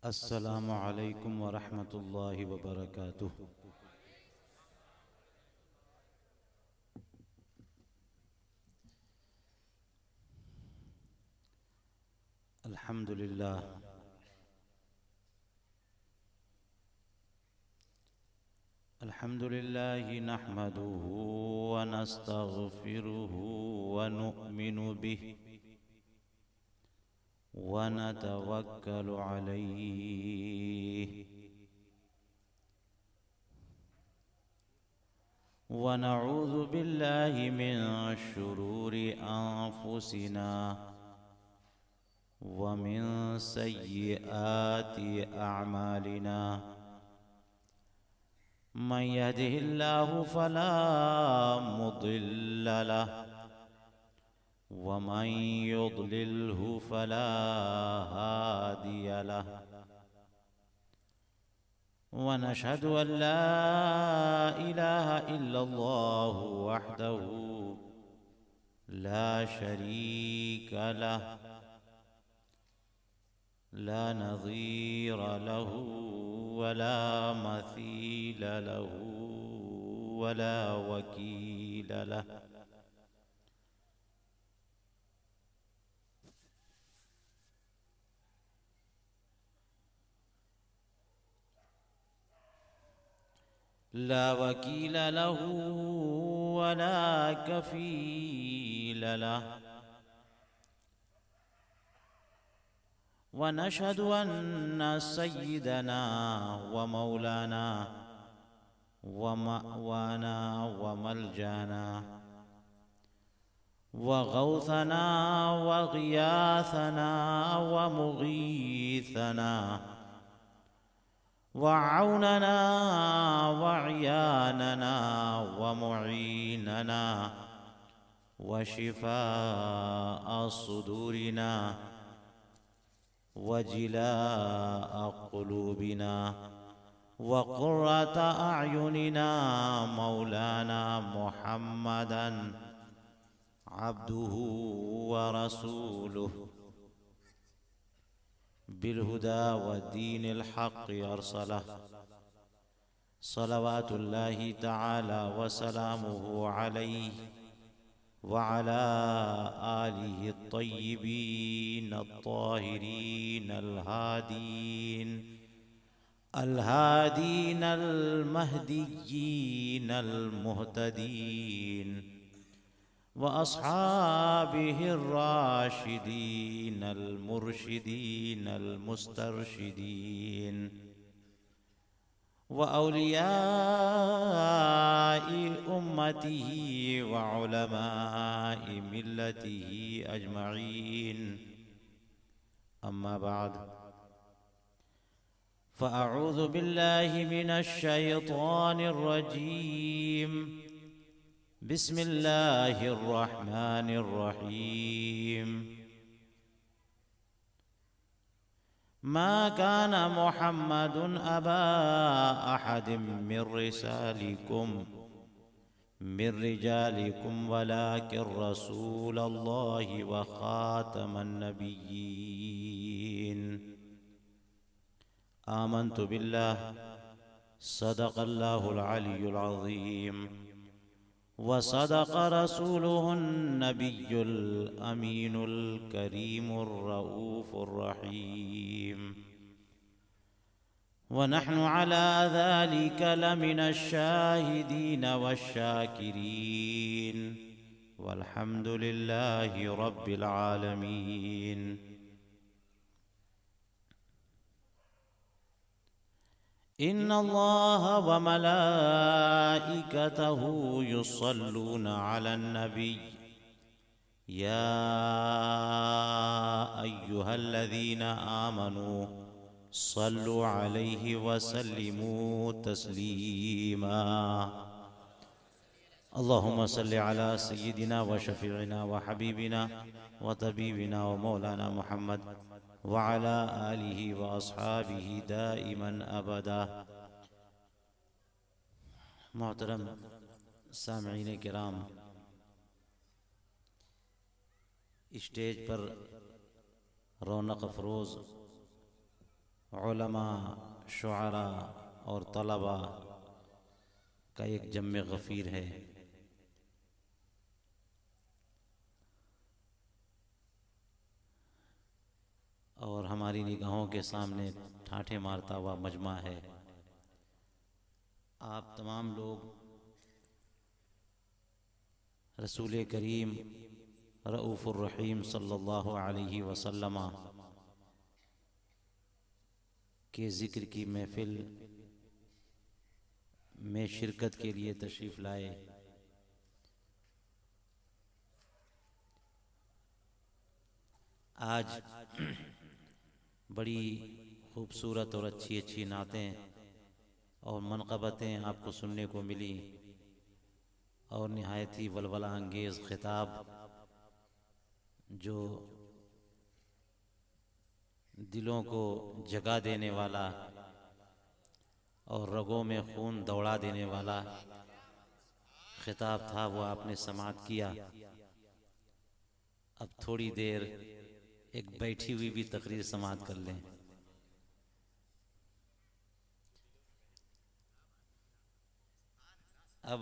अस्सलामु अलैकुम वरहमतुल्लाहि वबरकातुह। अल्हम्दुलिल्लाह अल्हम्दुलिल्लाहि नहमदुहु व नस्तगफिरुहु व नु'मिनु बिहि व नतवक्कलु अलैहि व नऊज़ु बिल्लाहि मिन शुरूरि अंफुसिना व मिन सय्यिआति अअमालिना। मन यहदिहिल्लाहु फला मुदिल्ल लहु व मन युद्लिल्हु फला हादिय लहु। व नशहदु अन ला इलाहा इल्लल्लाहु वहदहु ला शरीक लहु ला नज़ीर लहु वला मसील लहु वला वकील लहु। ला वकील लहु वला कफील लहु। व नशहदु अन्न सय्यिदना व मौलाना व मअवाना व मलजाना व गौथना व गियाथना व मुगीथना व औनना व इयानना व मुईनना व शिफाअ सुदूरिना वजिलाअ क़ुलूबिना व क़ुर्रत अयुनिना मौलाना मुहम्मदन अब्दुहु व रसूलुहु बिलहुदा व दीनिल हक़्क़ अरसलहु सलवातुल्लाहि तआला व सलामुहु अलैहि व अला आलिहि अत्तय्यिबीन अत्ताहिरीन अलहादीन अलमहदिय्यीन अलमुहतदीन व अस्हाबिहि अर्राशिदीन अलमुरशिदीन अलमुस्तरशिदीन व औलियाई उम्मतिही व उलमाई मिल्लतिही अजमईन। अम्मा बाद फ़अऊज़ु बिल्लाहि मिनश शैतानिर रजीम। बिस्मिल्लाहिर रहमानिर रहीम। मा कान मुहम्मदुन अबा अहदिम मिर रिजालिकुम वलाकिन रसूलल्लाहि व खातमन नबिय्यीन। आमन्तु बिल्लाहि सदक़ल्लाहुल अलियुल अज़ीम व सदक़ रसूलुहुन नबियुल अमीनुल करीमुर रऊफ़ुर रहीम। व नहनु अला ज़ालिक लमिनश शाहिदीन वश्शाकिरीन वल्हम्दुलिल्लाहि रब्बिल आलमीन। इन्नल्लाह व मलाइकतहु युस्सल्लूना अलन नबी या अय्युहल्लज़ीना आमनू सल्लु अलैहि व सल्लिमू तस्लीमा। अल्लाहुम्मा सल्लि अला सय्यिदिना व शफीइना व हबीबिना व तबीबिना व मौलाना मुहम्मद व अला आलिहि व अस्हाबिहि दाइमन अबदा। मोहतरम सामईन किराम, स्टेज पर रौनक अफरोज़ उलमा, शुआरा और तलबा का एक जम्मे गफ़ीर है। और हमारी निगाहों के सामने ठाठे मारता हुआ मजमा है। आप तमाम लोग रसूल करीम रऊफ़ुर रहीम सल्लल्लाहु अलैहि वसल्लम के ज़िक्र की महफ़िल में शिरकत के लिए तशरीफ़ लाए। आज बड़ी खूबसूरत और अच्छी अच्छी नातें और मनक़बतें आपको सुनने को मिली और निहायत ही वलवला अंगेज़ ख़िताब जो दिलों को जगा देने वाला और रगों में खून दौड़ा देने वाला ख़िताब था, वो आपने समाअत किया। अब थोड़ी देर एक बैठी हुई भी तकरीर समाअत कर लें। अब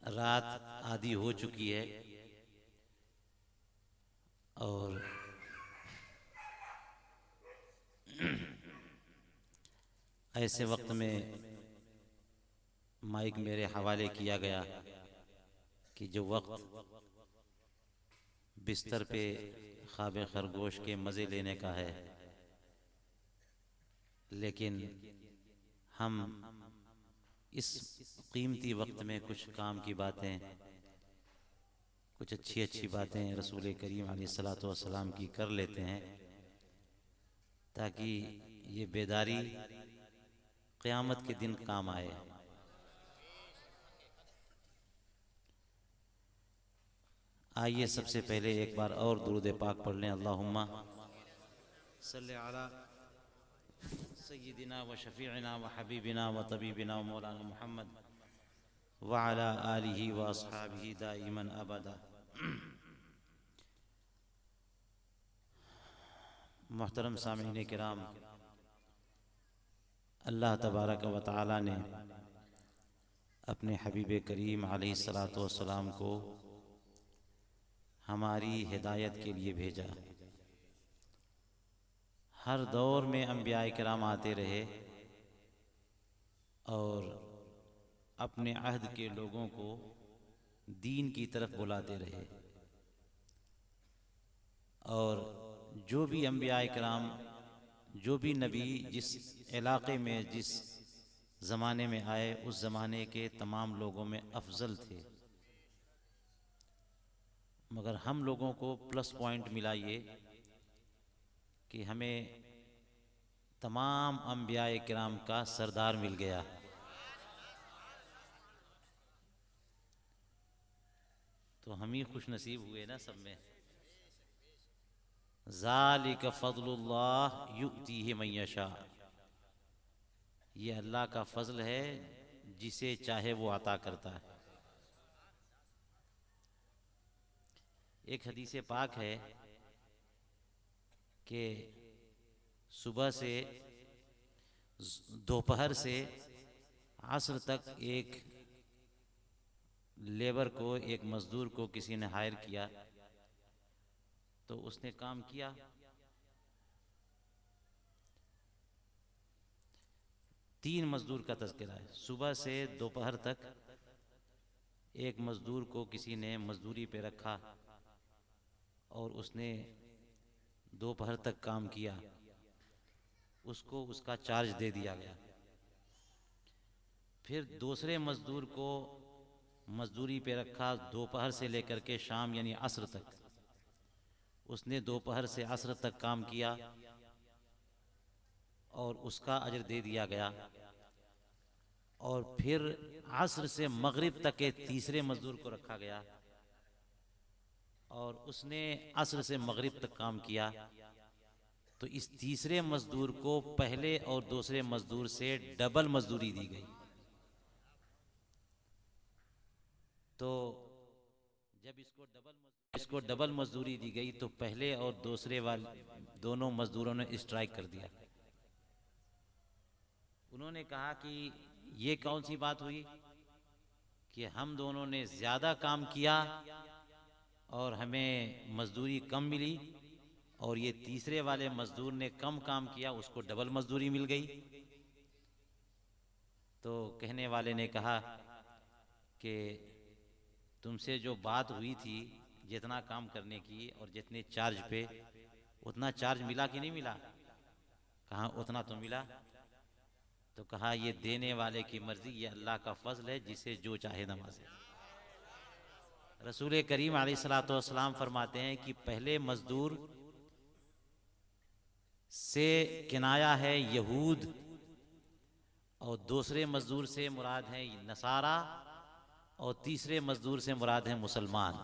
रात आधी हो चुकी है और ऐसे वक्त में माइक मेरे हवाले किया गया कि जो वक्त बिस्तर पे ख्वाब खरगोश के मज़े लेने का है, लेकिन हम इस कीमती वक्त में कुछ काम की बातें, कुछ अच्छी अच्छी बातें रसूल करीम अलैहिस्सलातु वस्सलाम की कर लेते हैं, ताकि ये बेदारी क़यामत के दिन काम आए। आइए सबसे पहले एक बार और दुरूद पाक पढ़ लें। अल्लाहुम्मा सल्ली अला सय्यिदिना व शफीइना व हबीबिना व तबीबिना व मौलाना मुहम्मद व अला आलिहि व अस्हाबिहि दाइमन अबदा। मोहतरम सामीईन किराम, अल्लाह तबारक व तआला ने अपने हबीब करीम अलैहिस्सलातु वस्सलाम को हमारी हिदायत के लिए भेजा। हर दौर में अंबिया किराम आते रहे और अपने अहद के लोगों को दीन की तरफ बुलाते रहे। और जो भी अंबिया किराम, जो भी नबी जिस इलाक़े में, जिस ज़माने में आए, उस ज़माने के तमाम लोगों में अफजल थे। मगर हम लोगों को प्लस पॉइंट मिला ये कि हमें तमाम अंबिया किराम का सरदार मिल गया। तो हम ही खुश नसीब हुए ना सब में। ज़ालिक फ़ज़लुल्लाह युअतीहि मन यशा, ये अल्लाह का फजल है, जिसे चाहे वो अता करता है। एक हदीस पाक है कि सुबह से दोपहर से असर तक एक लेबर को, एक मजदूर को किसी ने हायर किया, तो उसने काम किया। 3 मजदूर का तज़किरा है। सुबह से दोपहर तक एक मजदूर को किसी ने मजदूरी पे रखा और उसने दोपहर तक काम किया, उसको उसका चार्ज दे दिया गया। फिर दूसरे मजदूर को मजदूरी पे रखा दोपहर से लेकर के शाम यानी असर तक। उसने दोपहर से असर तक काम किया और उसका अजर दे दिया गया। और फिर असर से मगरिब तक के तीसरे मजदूर को रखा गया और उसने असर से मगरिब तक काम किया। तो इस तीसरे मजदूर को पहले और दूसरे मजदूर से डबल मजदूरी दी गई। तो जब इसको डबल मजदूरी दी गई तो पहले और दूसरे वाले दोनों मजदूरों ने स्ट्राइक कर दिया उन्होंने कहा कि ये कौन सी बात हुई कि हम दोनों ने ज़्यादा काम किया और हमें मजदूरी कम मिली, और ये तीसरे वाले मजदूर ने कम काम किया, उसको डबल मजदूरी मिल गई। तो कहने वाले ने कहा कि तुमसे जो बात हुई थी जितना काम करने की और जितने चार्ज पे, उतना चार्ज मिला कि नहीं मिला? कहा उतना तो मिला। तो कहा ये देने वाले की मर्जी, ये अल्लाह का फजल है, जिसे जो चाहे नवाजे। रसूल करीम अलैहिस्सलातु वस्सलाम फरमाते हैं कि पहले मजदूर से किनाया है यहूद, और दूसरे मजदूर से मुराद है नसारा, और तीसरे मजदूर से मुराद है मुसलमान।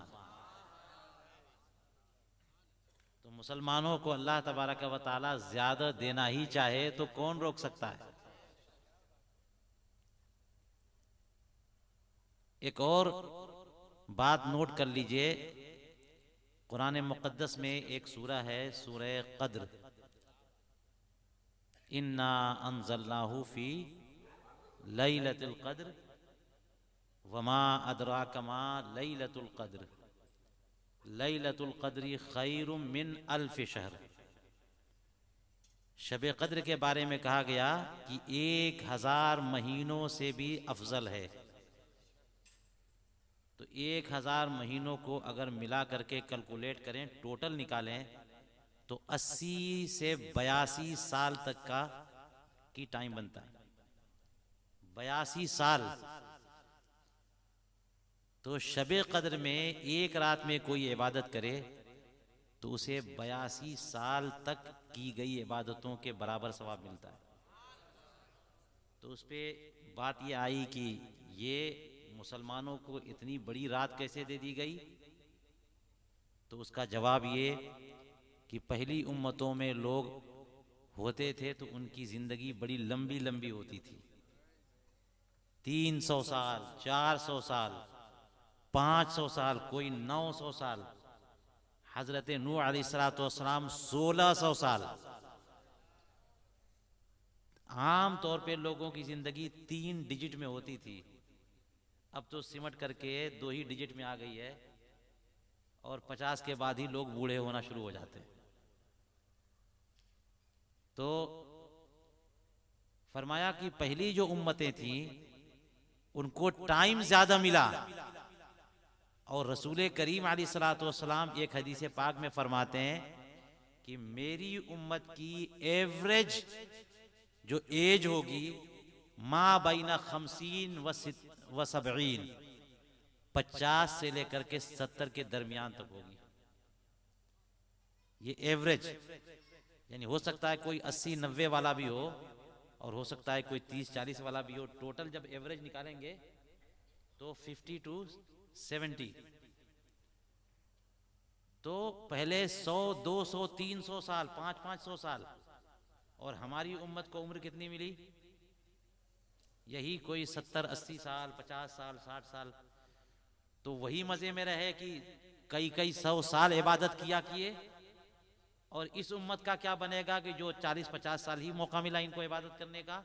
तो मुसलमानों को अल्लाह तबारक व तआला ज्यादा देना ही चाहे तो कौन रोक सकता है? एक और बात नोट कर लीजिए, कुरान मुक़द्दस में एक सूरा है सूरह क़द्र, इन्ना अंज़लनाहु फी लैलतुल क़द्र वमा अदराका मा लैलतुल क़द्र लैलतुल क़द्री खैरुम मिन अल्फ शहर। शब क़द्र के बारे में कहा गया कि 1000 महीनों से भी अफजल है। तो 1000 महीनों को अगर मिला करके कैलकुलेट करें, टोटल निकालें, तो 80 से 82 साल तक का की टाइम बनता है। 82 साल। तो शबे कद्र में एक रात में कोई इबादत करे तो उसे 82 साल तक की गई इबादतों के बराबर सवाब मिलता है। तो उस पर बात ये आई कि ये मुसलमानों को इतनी बड़ी रात कैसे दे दी गई? तो उसका जवाब ये कि पहली उम्मतों में लोग होते थे तो उनकी ज़िंदगी बड़ी लंबी लंबी होती थी, 300 साल, 400 साल, 500 साल, कोई 900 साल। हजरत नूह अलैहिस्सलाम 1600 साल। आम तौर पे लोगों की जिंदगी 3 डिजिट में होती थी, अब तो सिमट करके 2 ही डिजिट में आ गई है, और 50 के बाद ही लोग बूढ़े होना शुरू हो जाते हैं। तो फरमाया कि पहली जो उम्मतें थीं उनको टाइम ज्यादा मिला, और रसूल करीम अलैहिस्सलातु वस्सलाम एक हदीस पाक में फरमाते हैं कि मेरी उम्मत की एवरेज जो एज होगी मा बैना 50 व 70, 50 से लेकर के 70 के दरमियान तक होगी। ये एवरेज, यानी हो सकता है कोई 80-90 वाला भी हो, और हो सकता है कोई 30-40 वाला भी हो। टोटल जब एवरेज निकालेंगे तो 50 to 70। तो पहले 100, 200, 300 साल, 500 साल, और हमारी उम्मत को उम्र कितनी मिली? यही कोई 70-80 साल, 50 साल, 60 साल। तो वही मजे में रहे कि कई 100 साल इबादत किए, और इस उम्मत का क्या बनेगा कि जो 40-50 साल ही मौका मिला इनको इबादत करने का।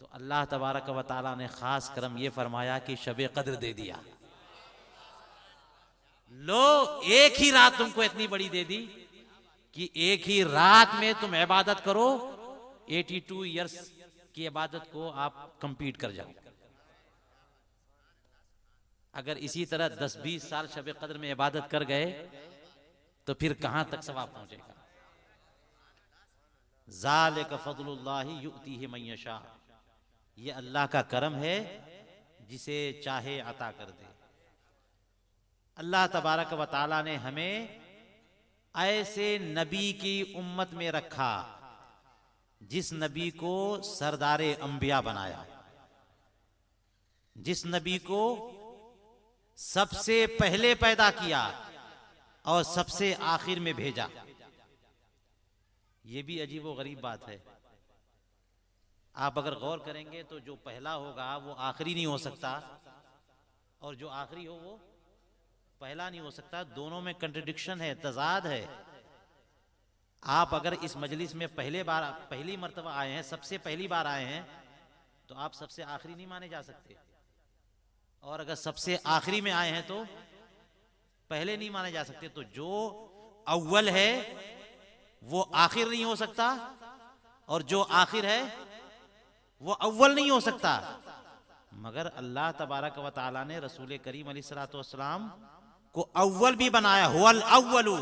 तो अल्लाह तबारक व तआला ने खास करम ये फरमाया कि शबे कद्र दे दिया। लो, एक ही रात तुमको इतनी बड़ी दे दी कि एक ही रात में तुम इबादत करो, 82 ईयर्स की इबादत को आप कंप्लीट कर जाओ। अगर इसी तरह 10-20 साल शबे कद्र में इबादत कर गए तो फिर कहां तक सवाब पहुंचेगा। ज़ालिका फ़ज़्लुल्लाहि युअतीहि मन यशा, ये अल्लाह का करम है, जिसे चाहे अता कर दे। अल्लाह तबारक व तआला ने हमें ऐसे नबी की उम्मत में रखा जिस नबी को सरदारे अंबिया बनाया, जिस नबी को सबसे पहले पैदा किया और सबसे आखिर में भेजा। ये भी अजीब व गरीब बात है। आप अगर गौर करेंगे तो जो पहला होगा वो आखिरी नहीं हो सकता, और जो आखिरी हो वो पहला नहीं हो सकता। दोनों में कंट्रडिक्शन है, तजाद है। आप अगर इस मजलिस में पहली मर्तबा आए हैं, सबसे पहली बार आए हैं, तो आप सबसे आखिरी नहीं माने जा सकते। और अगर सबसे आखिरी में आए हैं तो पहले नहीं माने जा सकते। तो जो अव्वल है वो आखिर नहीं हो सकता, और जो आखिर है वो अव्वल नहीं हो सकता। मगर अल्लाह तबारक व तआला ने रसूल करीम अलैहिस्सलातु वस्सलाम को अव्वल भी बनाया। हुवल अव्वलु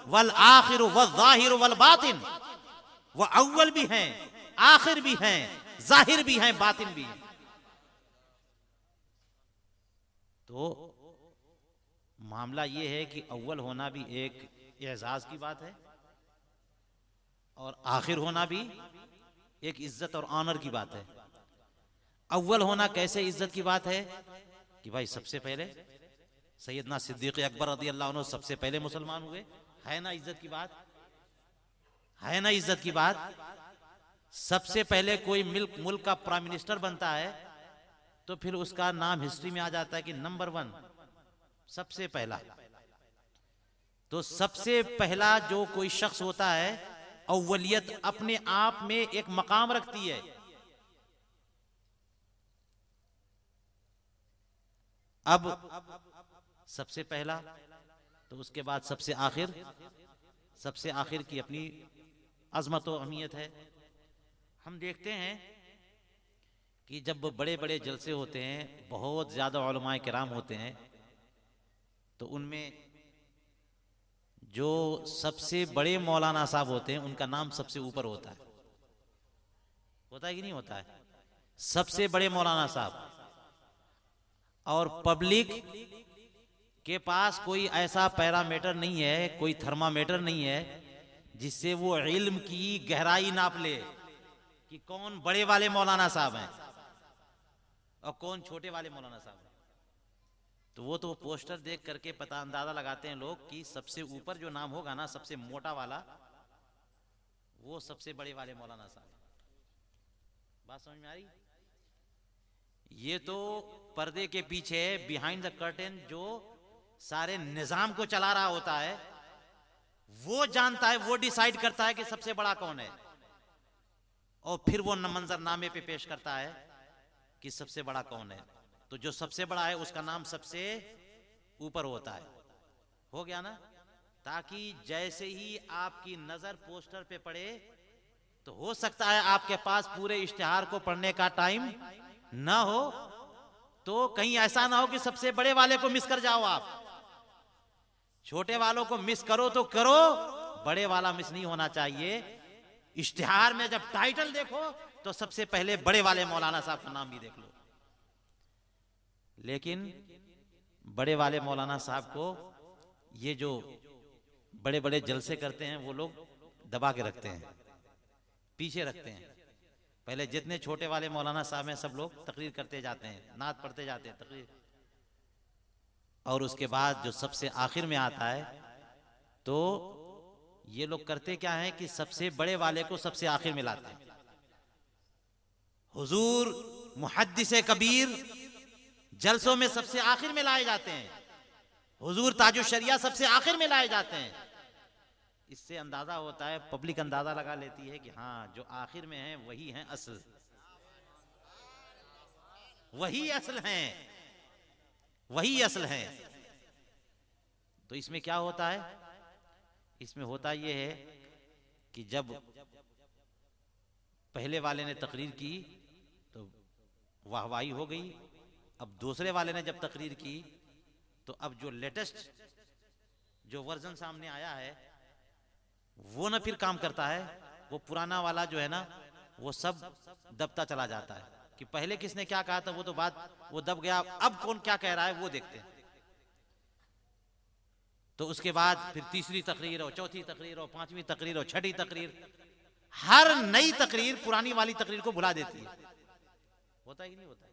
वल आखिरु वल ज़ाहिरु वल बातिन। वो अव्वल भी हैं, आखिर भी हैं, जाहिर भी हैं, बातिन भी हैं। तो मामला ये है कि अव्वल होना भी एक एजाज की बात है, और आखिर होना भी एक इज्जत और ऑनर की बात है। अव्वल होना कैसे इज्जत की बात है कि भाई सबसे पहले सैयदना सिद्दीक़ अकबर रज़ी अल्लाह अन्हु सबसे पहले मुसलमान हुए, है ना इज्जत की बात, है ना इज्जत की बात। सबसे पहले कोई मुल्क का प्राइम मिनिस्टर बनता है तो फिर उसका नाम हिस्ट्री में आ जाता है कि नंबर 1, सबसे पहला। तो सबसे पहला जो कोई शख्स होता है, अव्वलियत अपने आप में एक मकाम रखती है। अब सबसे पहला, तो उसके बाद सबसे आखिर। सबसे आखिर की अपनी अजमत और अहमियत है। हम देखते हैं कि जब बड़े बड़े जलसे होते हैं, बहुत ज़्यादा उलमाए किराम होते हैं, तो उनमें जो सबसे बड़े मौलाना साहब होते हैं उनका नाम सबसे ऊपर होता है। होता है कि नहीं होता है? सबसे बड़े मौलाना साहब। और पब्लिक के पास कोई ऐसा पैरामीटर नहीं है, कोई थर्मामीटर नहीं है जिससे वो इल्म की गहराई नाप ले कि कौन बड़े वाले मौलाना साहब हैं और कौन छोटे वाले मौलाना साहब हैं। तो वो तो पोस्टर देख करके पता अंदाजा लगाते हैं लोग कि सबसे ऊपर जो नाम होगा ना, सबसे मोटा वाला, वो सबसे बड़े वाले मौलाना साहब। बात समझ में आ रही? ये तो पर्दे के पीछे, बिहाइंड द कर्टेन, जो सारे निजाम को चला रहा होता है, वो जानता है, वो डिसाइड करता है कि सबसे बड़ा कौन है, और फिर वो मंजरनामे पे पेश करता है कि सबसे बड़ा कौन है। तो जो सबसे बड़ा है उसका नाम सबसे ऊपर होता है। हो गया ना? ताकि जैसे ही आपकी नजर पोस्टर पे पड़े तो हो सकता है आपके पास पूरे इश्तिहार को पढ़ने का टाइम ना हो, तो कहीं ऐसा ना हो कि सबसे बड़े वाले को मिस कर जाओ आप। छोटे वालों को मिस करो तो करो, बड़े वाला मिस नहीं होना चाहिए। इश्तिहार में जब टाइटल देखो तो सबसे पहले बड़े वाले मौलाना साहब का नाम भी देख लो। लेकिन बड़े वाले मौलाना साहब को ये जो बड़े बड़े जलसे करते हैं वो लोग दबा के रखते हैं, पीछे रखते हैं। पहले जितने छोटे वाले मौलाना साहब हैं सब लोग तकरीर करते जाते हैं, नात पढ़ते जाते हैं, तकरीर। और उसके बाद जो सबसे आखिर में आता है तो ये लोग करते क्या है कि सबसे बड़े वाले को सबसे आखिर में लाते हैं। हुजूर मुहद्दिसे कबीर जलसों में सबसे आखिर में लाए जाते हैं। हुजूर ताजुश शरिया सबसे आखिर में लाए जाते हैं। इससे अंदाजा होता है, पब्लिक अंदाजा लगा लेती है कि हाँ, जो आखिर में है वही है असल, वही असल हैं, वही असल हैं। तो इसमें क्या होता है? इसमें होता यह है कि जब पहले वाले ने तकरीर की तो वाहवाही हो गई। अब दूसरे वाले ने जब तकरीर की तो अब जो लेटेस्ट जो वर्जन सामने आया है वो ना फिर काम करता है, वो पुराना वाला जो है ना वो सब दबता चला जाता है कि पहले किसने क्या कहा था, वो तो बात वो दब गया, अब कौन क्या कह रहा है वो देखते हैं। तो उसके बाद फिर तीसरी तकरीर और चौथी तकरीर और पांचवी तकरीर और छठी तकरीर, हर नई तकरीर पुरानी वाली तकरीर को भुला देती है। होता है कि नहीं होता है?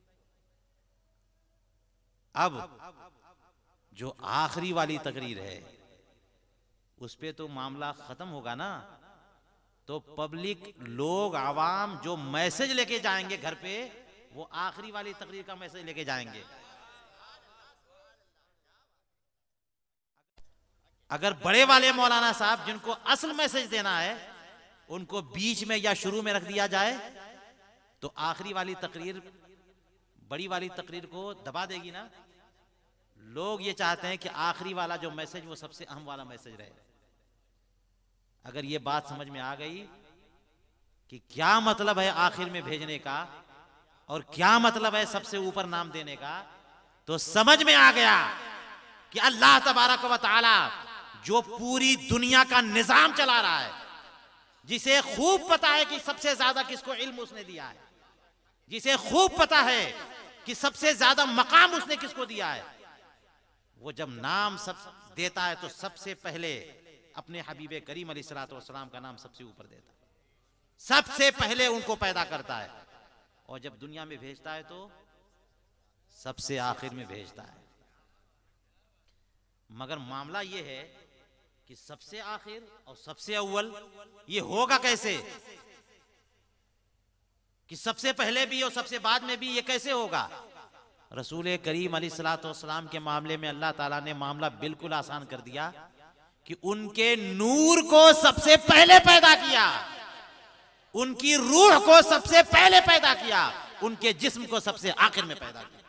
अब जो आखिरी वाली तकरीर है उस पे तो मामला खत्म होगा ना। तो पब्लिक, लोग, आवाम जो मैसेज लेके जाएंगे घर पे, वो आखिरी वाली तकरीर का मैसेज लेके जाएंगे। अगर बड़े वाले मौलाना साहब जिनको असल मैसेज देना है उनको बीच में या शुरू में रख दिया जाए तो आखिरी वाली तकरीर, बड़ी वाली तकरीर को दबा देगी ना। लोग ये चाहते हैं कि आखिरी वाला जो मैसेज वो सबसे अहम वाला मैसेज रहे। अगर ये बात समझ में आ गई कि क्या मतलब है आखिर में भेजने का और क्या मतलब है सबसे ऊपर नाम देने का, तो समझ में आ गया कि अल्लाह तबारक व तआला जो पूरी दुनिया का निजाम चला रहा है, जिसे खूब पता है कि सबसे ज्यादा किसको इल्म उसने दिया है, जिसे खूब पता है कि सबसे ज्यादा मकाम उसने किसको दिया है, वो जब नाम सब देता है तो सबसे पहले अपने हबीबे करीम अलैहिस्सलातु वस्सलाम का नाम सबसे ऊपर देता है, सबसे पहले उनको पैदा करता है। और जब दुनिया में भेजता है तो सबसे आखिर में भेजता है। मगर मामला ये है कि सबसे आखिर और सबसे अव्वल ये होगा कैसे, कि सबसे पहले भी और सबसे बाद में भी, ये कैसे होगा। रसूल करीम अलैहिस्सलातु वस्सलाम के मामले में अल्लाह ताला ने मामला बिल्कुल आसान कर दिया कि उनके नूर को सबसे पहले पैदा किया, उनकी रूह को सबसे पहले पैदा किया, उनके जिस्म को सबसे आखिर में पैदा किया।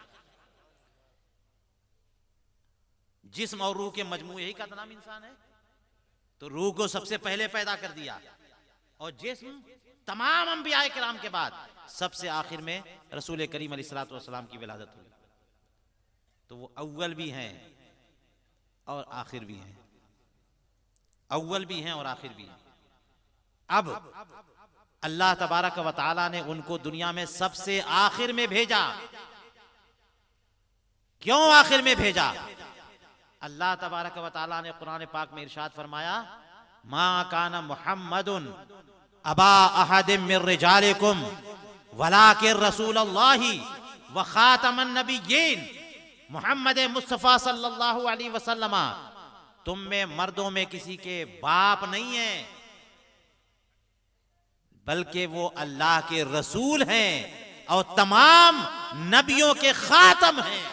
जिस्म और रूह के मजमूए ही का नाम इंसान है, तो रूह को सबसे पहले पैदा कर दिया और जिस्म तमाम अंबिया किराम के बाद सबसे आखिर में रसूल करीम अलैहिस्सलातु वस्सलाम की विलादत हुई। तो वो अव्वल भी हैं और आखिर भी हैं, अव्वल भी हैं और आखिर भी हैं। अब अल्लाह तबारक व तआला ने उनको दुनिया में सबसे आखिर में भेजा। क्यों आखिर में भेजा? अल्लाह तबारक व तआला ने कुरान पाक में इरशाद फरमाया, मा काना मुहम्मदुन अबा अहदिम मिर रिजालिकुम वलाकिन रसूलुल्लाहि व खातमन नबिय्यीन। मोहम्मद मुस्तफा सल्लल्लाहु अलैहि वसल्लम तुम में मर्दों में किसी के बाप नहीं है, बल्कि वो अल्लाह के रसूल हैं और तमाम नबियों के खातम हैं।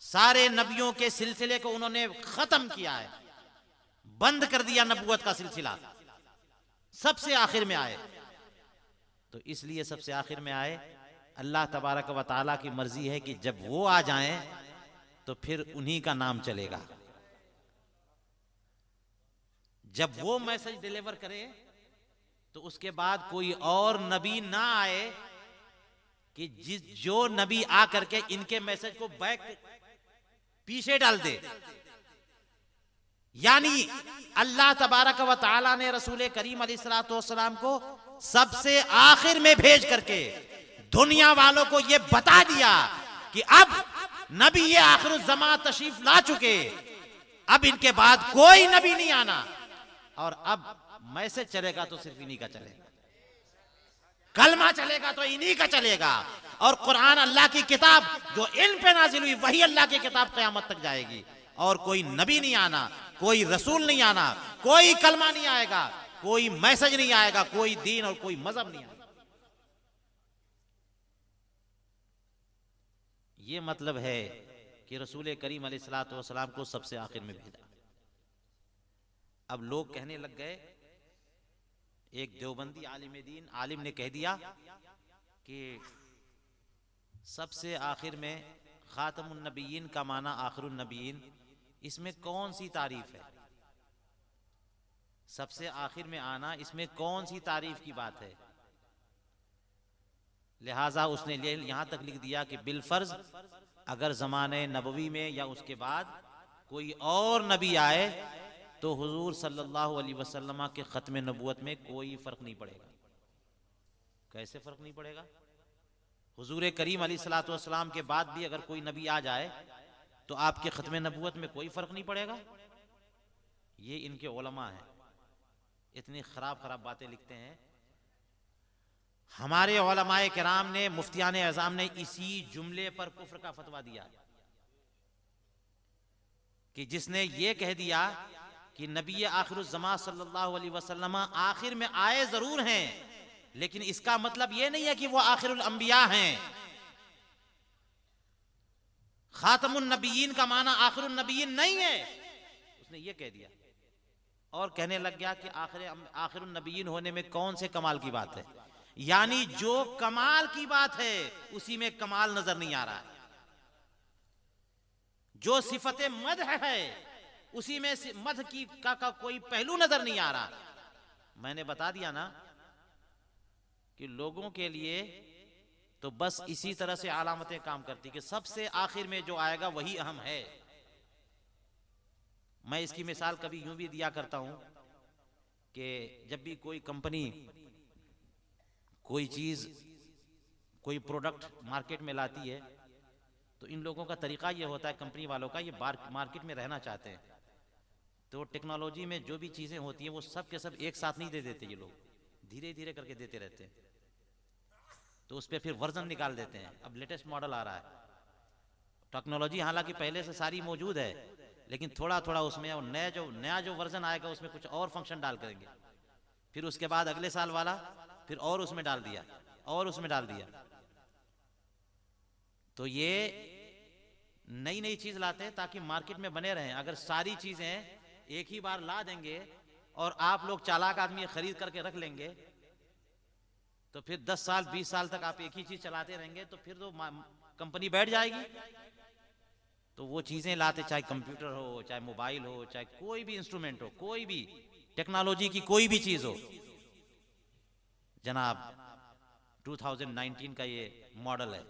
सारे नबियों के सिलसिले को उन्होंने खत्म किया है, बंद कर दिया नबूवत का सिलसिला, सबसे आखिर में आए। तो इसलिए सबसे आखिर में आए। अल्लाह तबारक व तआला की मर्जी है कि जब वो आ जाएं तो फिर उन्हीं का नाम चलेगा। जब वो मैसेज डिलीवर करे तो उसके बाद कोई और नबी ना आए कि जो नबी आ करके इनके मैसेज को बैक पीछे डाल दे। यानी अल्लाह तबारक व तआला ने रसूल करीम अलैहिस्सलातु वस्सलाम को सबसे आखिर में भेज करके दुनिया वालों को यह बता दिया कि अब नबी ये आखिरुज़ ज़मा तशरीफ ला चुके, अब इनके बाद कोई नबी नहीं आना और अब मैसेज चलेगा तो सिर्फ इन्हीं का चलेगा, कलमा चलेगा तो इन्हीं का चलेगा। और कुरान अल्लाह की किताब जो इल्म पे नाजिल हुई वही अल्लाह की किताब क़यामत तक जाएगी और कोई नबी नहीं आना, कोई रसूल नहीं आना, कोई कलमा नहीं आएगा, कोई मैसेज नहीं आएगा, कोई दीन और कोई मजहब नहीं आएगा। ये मतलब है कि रसूल करीम अलैहिस्सलातु वस्सलाम को सबसे आखिर में भेजा। अब लोग कहने लग गए, एक देवबंदी आलिम दीन आलिम ने कह दिया कि सबसे आखिर में खातमुन नबिय्यीन का माना आखिरुन नबिय्यीन, इसमें कौन सी तारीफ है? सबसे आखिर में आना इसमें कौन सी तारीफ की बात है? लिहाजा उसने यहां तक लिख दिया कि बिलफर्ज अगर जमाने नबवी में या उसके बाद कोई और नबी आए तो हुजूर सल्लल्लाहु अलैहि वसल्लम के खत्म नबूवत में कोई फर्क नहीं पड़ेगा। कैसे फर्क नहीं पड़ेगा? हुजूर करीम अलैहिस्सलातु वस्सलाम के बाद भी अगर कोई नबी आ जाए तो आपके खत्म नबूवत में कोई फर्क नहीं पड़ेगा। ये इनके उलमा हैं, इतनी खराब खराब बातें लिखते हैं। हमारे उलमाए किराम ने, मुफ्तियान आज़म ने इसी जुमले पर कुफ्र का फतवा दिया कि जिसने ये कह दिया कि नबी आखिरुज़ ज़मा सल्लल्लाहु अलैहि वसल्लम आखिर में आए जरूर हैं, लेकिन इसका मतलब ये नहीं है कि वो आखिरुल अंबिया हैं। खातमुन नबिय्यीन का माना आखिरुन नबिय्यीन नहीं है। उसने उसने ये कह दिया और कहने लग गया कि आखिरुन नबीयीन होने में कौन से कमाल की बात है। यानी जो कमाल की बात है उसी में कमाल नजर नहीं आ रहा है, जो सिफत मदह है उसी में मदह की का कोई पहलू नजर नहीं आ रहा। मैंने बता दिया ना कि लोगों के लिए तो बस इसी तरह से अलामतें काम करती कि सबसे आखिर में जो आएगा वही अहम है। मैं इसकी मिसाल कभी यूं भी दिया करता हूं कि जब भी कोई कंपनी कोई चीज कोई प्रोडक्ट मार्केट में लाती है तो इन लोगों का तरीका ये होता है, कंपनी वालों का, ये मार्केट में रहना चाहते हैं तो टेक्नोलॉजी में जो भी चीजें होती हैं वो सब के सब एक साथ नहीं दे देते, ये लोग धीरे धीरे करके देते रहते हैं। तो उस पर फिर वर्जन निकाल देते हैं। अब लेटेस्ट मॉडल आ रहा है, टेक्नोलॉजी हालांकि पहले से सारी मौजूद है लेकिन थोड़ा थोड़ा उसमें नया जो वर्जन आएगा उसमें कुछ और फंक्शन डाल करेंगे, फिर उसके बाद अगले साल वाला फिर और उसमें डाल दिया और उसमें डाल दिया। तो ये नई नई चीज लाते हैं ताकि मार्केट में बने रहें। अगर सारी चीजें एक ही बार ला देंगे और आप लोग चालाक आदमी खरीद करके रख लेंगे तो फिर 10 साल 20 साल तक आप एक ही चीज चलाते रहेंगे तो फिर तो कंपनी बैठ जाएगी। तो वो चीजें लाते, चाहे कंप्यूटर हो, चाहे मोबाइल हो, चाहे कोई भी इंस्ट्रूमेंट हो, कोई भी टेक्नोलॉजी की कोई भी चीज हो। जनाब 2019 का ये मॉडल है,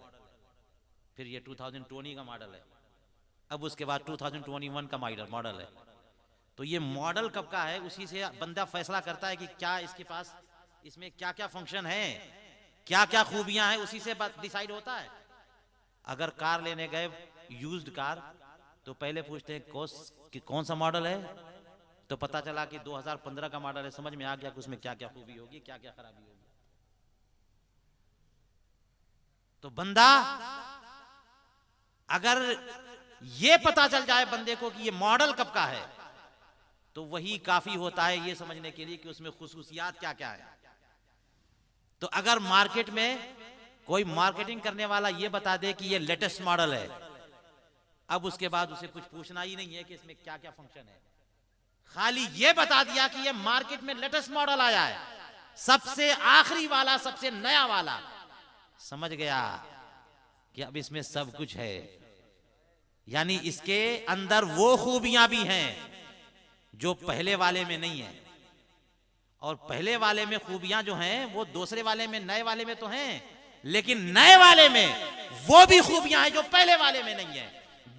फिर ये 2020 का मॉडल है, अब उसके बाद 2021 का मॉडल है। तो ये मॉडल कब का है उसी से बंदा फैसला करता है कि क्या इसके पास इसमें क्या क्या फंक्शन है, क्या क्या खूबियां हैं, उसी से डिसाइड होता है। अगर कार लेने गए यूज्ड कार तो पहले पूछते हैं कि कौन सा मॉडल है, तो पता चला कि 2015 का मॉडल है, समझ में आ गया कि उसमें क्या क्या खूबी होगी, क्या क्या खराबी होगी। तो बंदा अगर ये पता चल जाए बंदे को कि ये मॉडल कब का है तो वही काफी होता है ये समझने के लिए कि उसमें खुसूसियात क्या क्या है। तो अगर मार्केट में कोई मार्केटिंग करने वाला ये बता दे कि ये लेटेस्ट मॉडल है, अब उसके बाद उसे कुछ पूछना ही नहीं है कि इसमें क्या क्या फंक्शन है, खाली ये बता दिया कि ये मार्केट में लेटेस्ट मॉडल आया है, सबसे आखिरी वाला, सबसे नया वाला, समझ गया कि अब इसमें सब कुछ है। यानी इसके अंदर वो खूबियां भी हैं जो पहले वाले में नहीं है, और पहले वाले में खूबियां जो हैं वो दूसरे वाले में, नए वाले में तो हैं, लेकिन नए वाले में वो भी खूबियां हैं जो पहले वाले में नहीं है।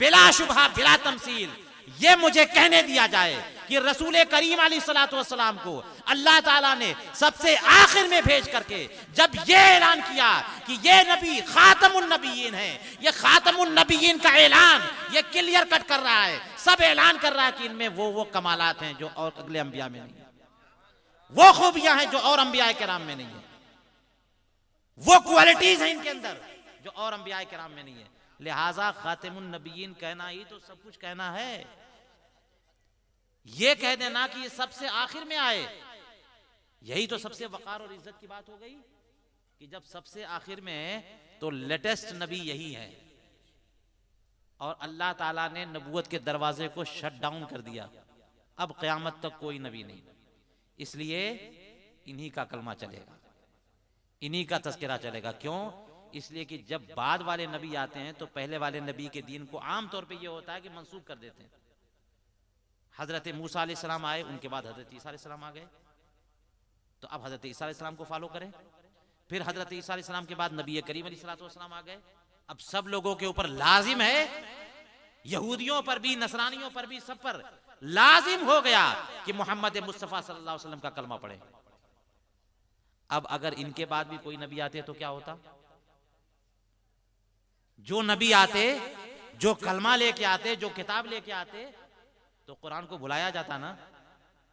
बिला शुबहा बिला तमसील ये मुझे कहने दिया जाए कि रसूल करीम अलैहिस्सलातु वस्सलाम को अल्लाह ताला ने सबसे आखिर में भेज करके जब ये ऐलान किया कि ये नबी खातमुन नबीयीन है, ये खातमुन नबीयीन का ऐलान ये क्लियर कट कर रहा है, सब ऐलान कर रहा है कि इनमें वो कमालात हैं जो और अगले अंबिया में नहीं है, वो खूबियां हैं जो और अंबिया किराम में नहीं है, वो क्वालिटीज हैं इनके अंदर जो और अंबिया किराम में नहीं है। लिहाजा खातिमुन नबीयीन कहना ही तो सब कुछ कहना है। ये कह देना कि ये सबसे आखिर में आए, यही तो सबसे वकार और इज्जत की बात हो गई कि जब सबसे आखिर में तो लेटेस्ट नबी यही है, और अल्लाह ताला ने नबूवत के दरवाजे को शट डाउन कर दिया, अब क़यामत तक कोई नबी नहीं। इसलिए इन्हीं का कलमा चलेगा, इन्हीं का तज़किरा चलेगा। क्यों? इसलिए कि जब बाद वाले नबी आते हैं तो पहले वाले नबी के दीन को आम तौर पे ये होता है कि मंसूब कर देते हैं। हजरत मूसा अलैहिस्सलाम आए, उनके बाद हजरत ईसा अलैहिस्सलाम आ गए, तो अब हजरत ईसा अलैहिस्सलाम को फॉलो करें। फिर हजरत ईसा अलैहिस्सलाम के बाद नबी करीम अलैहिस्सलाम आ गए। अब सब लोगों के ऊपर लाजिम है, यहूदियों पर भी, नसरानियों पर भी, सब पर लाजिम हो गया कि मोहम्मद मुस्तफ़ा सल्लल्लाहु अलैहि वसल्लम का कलमा पढ़े। अब अगर इनके बाद भी कोई नबी आते तो क्या होता? जो नबी आते, जो कलमा लेके आते, जो किताब लेके आते, तो कुरान को भुलाया जाता ना,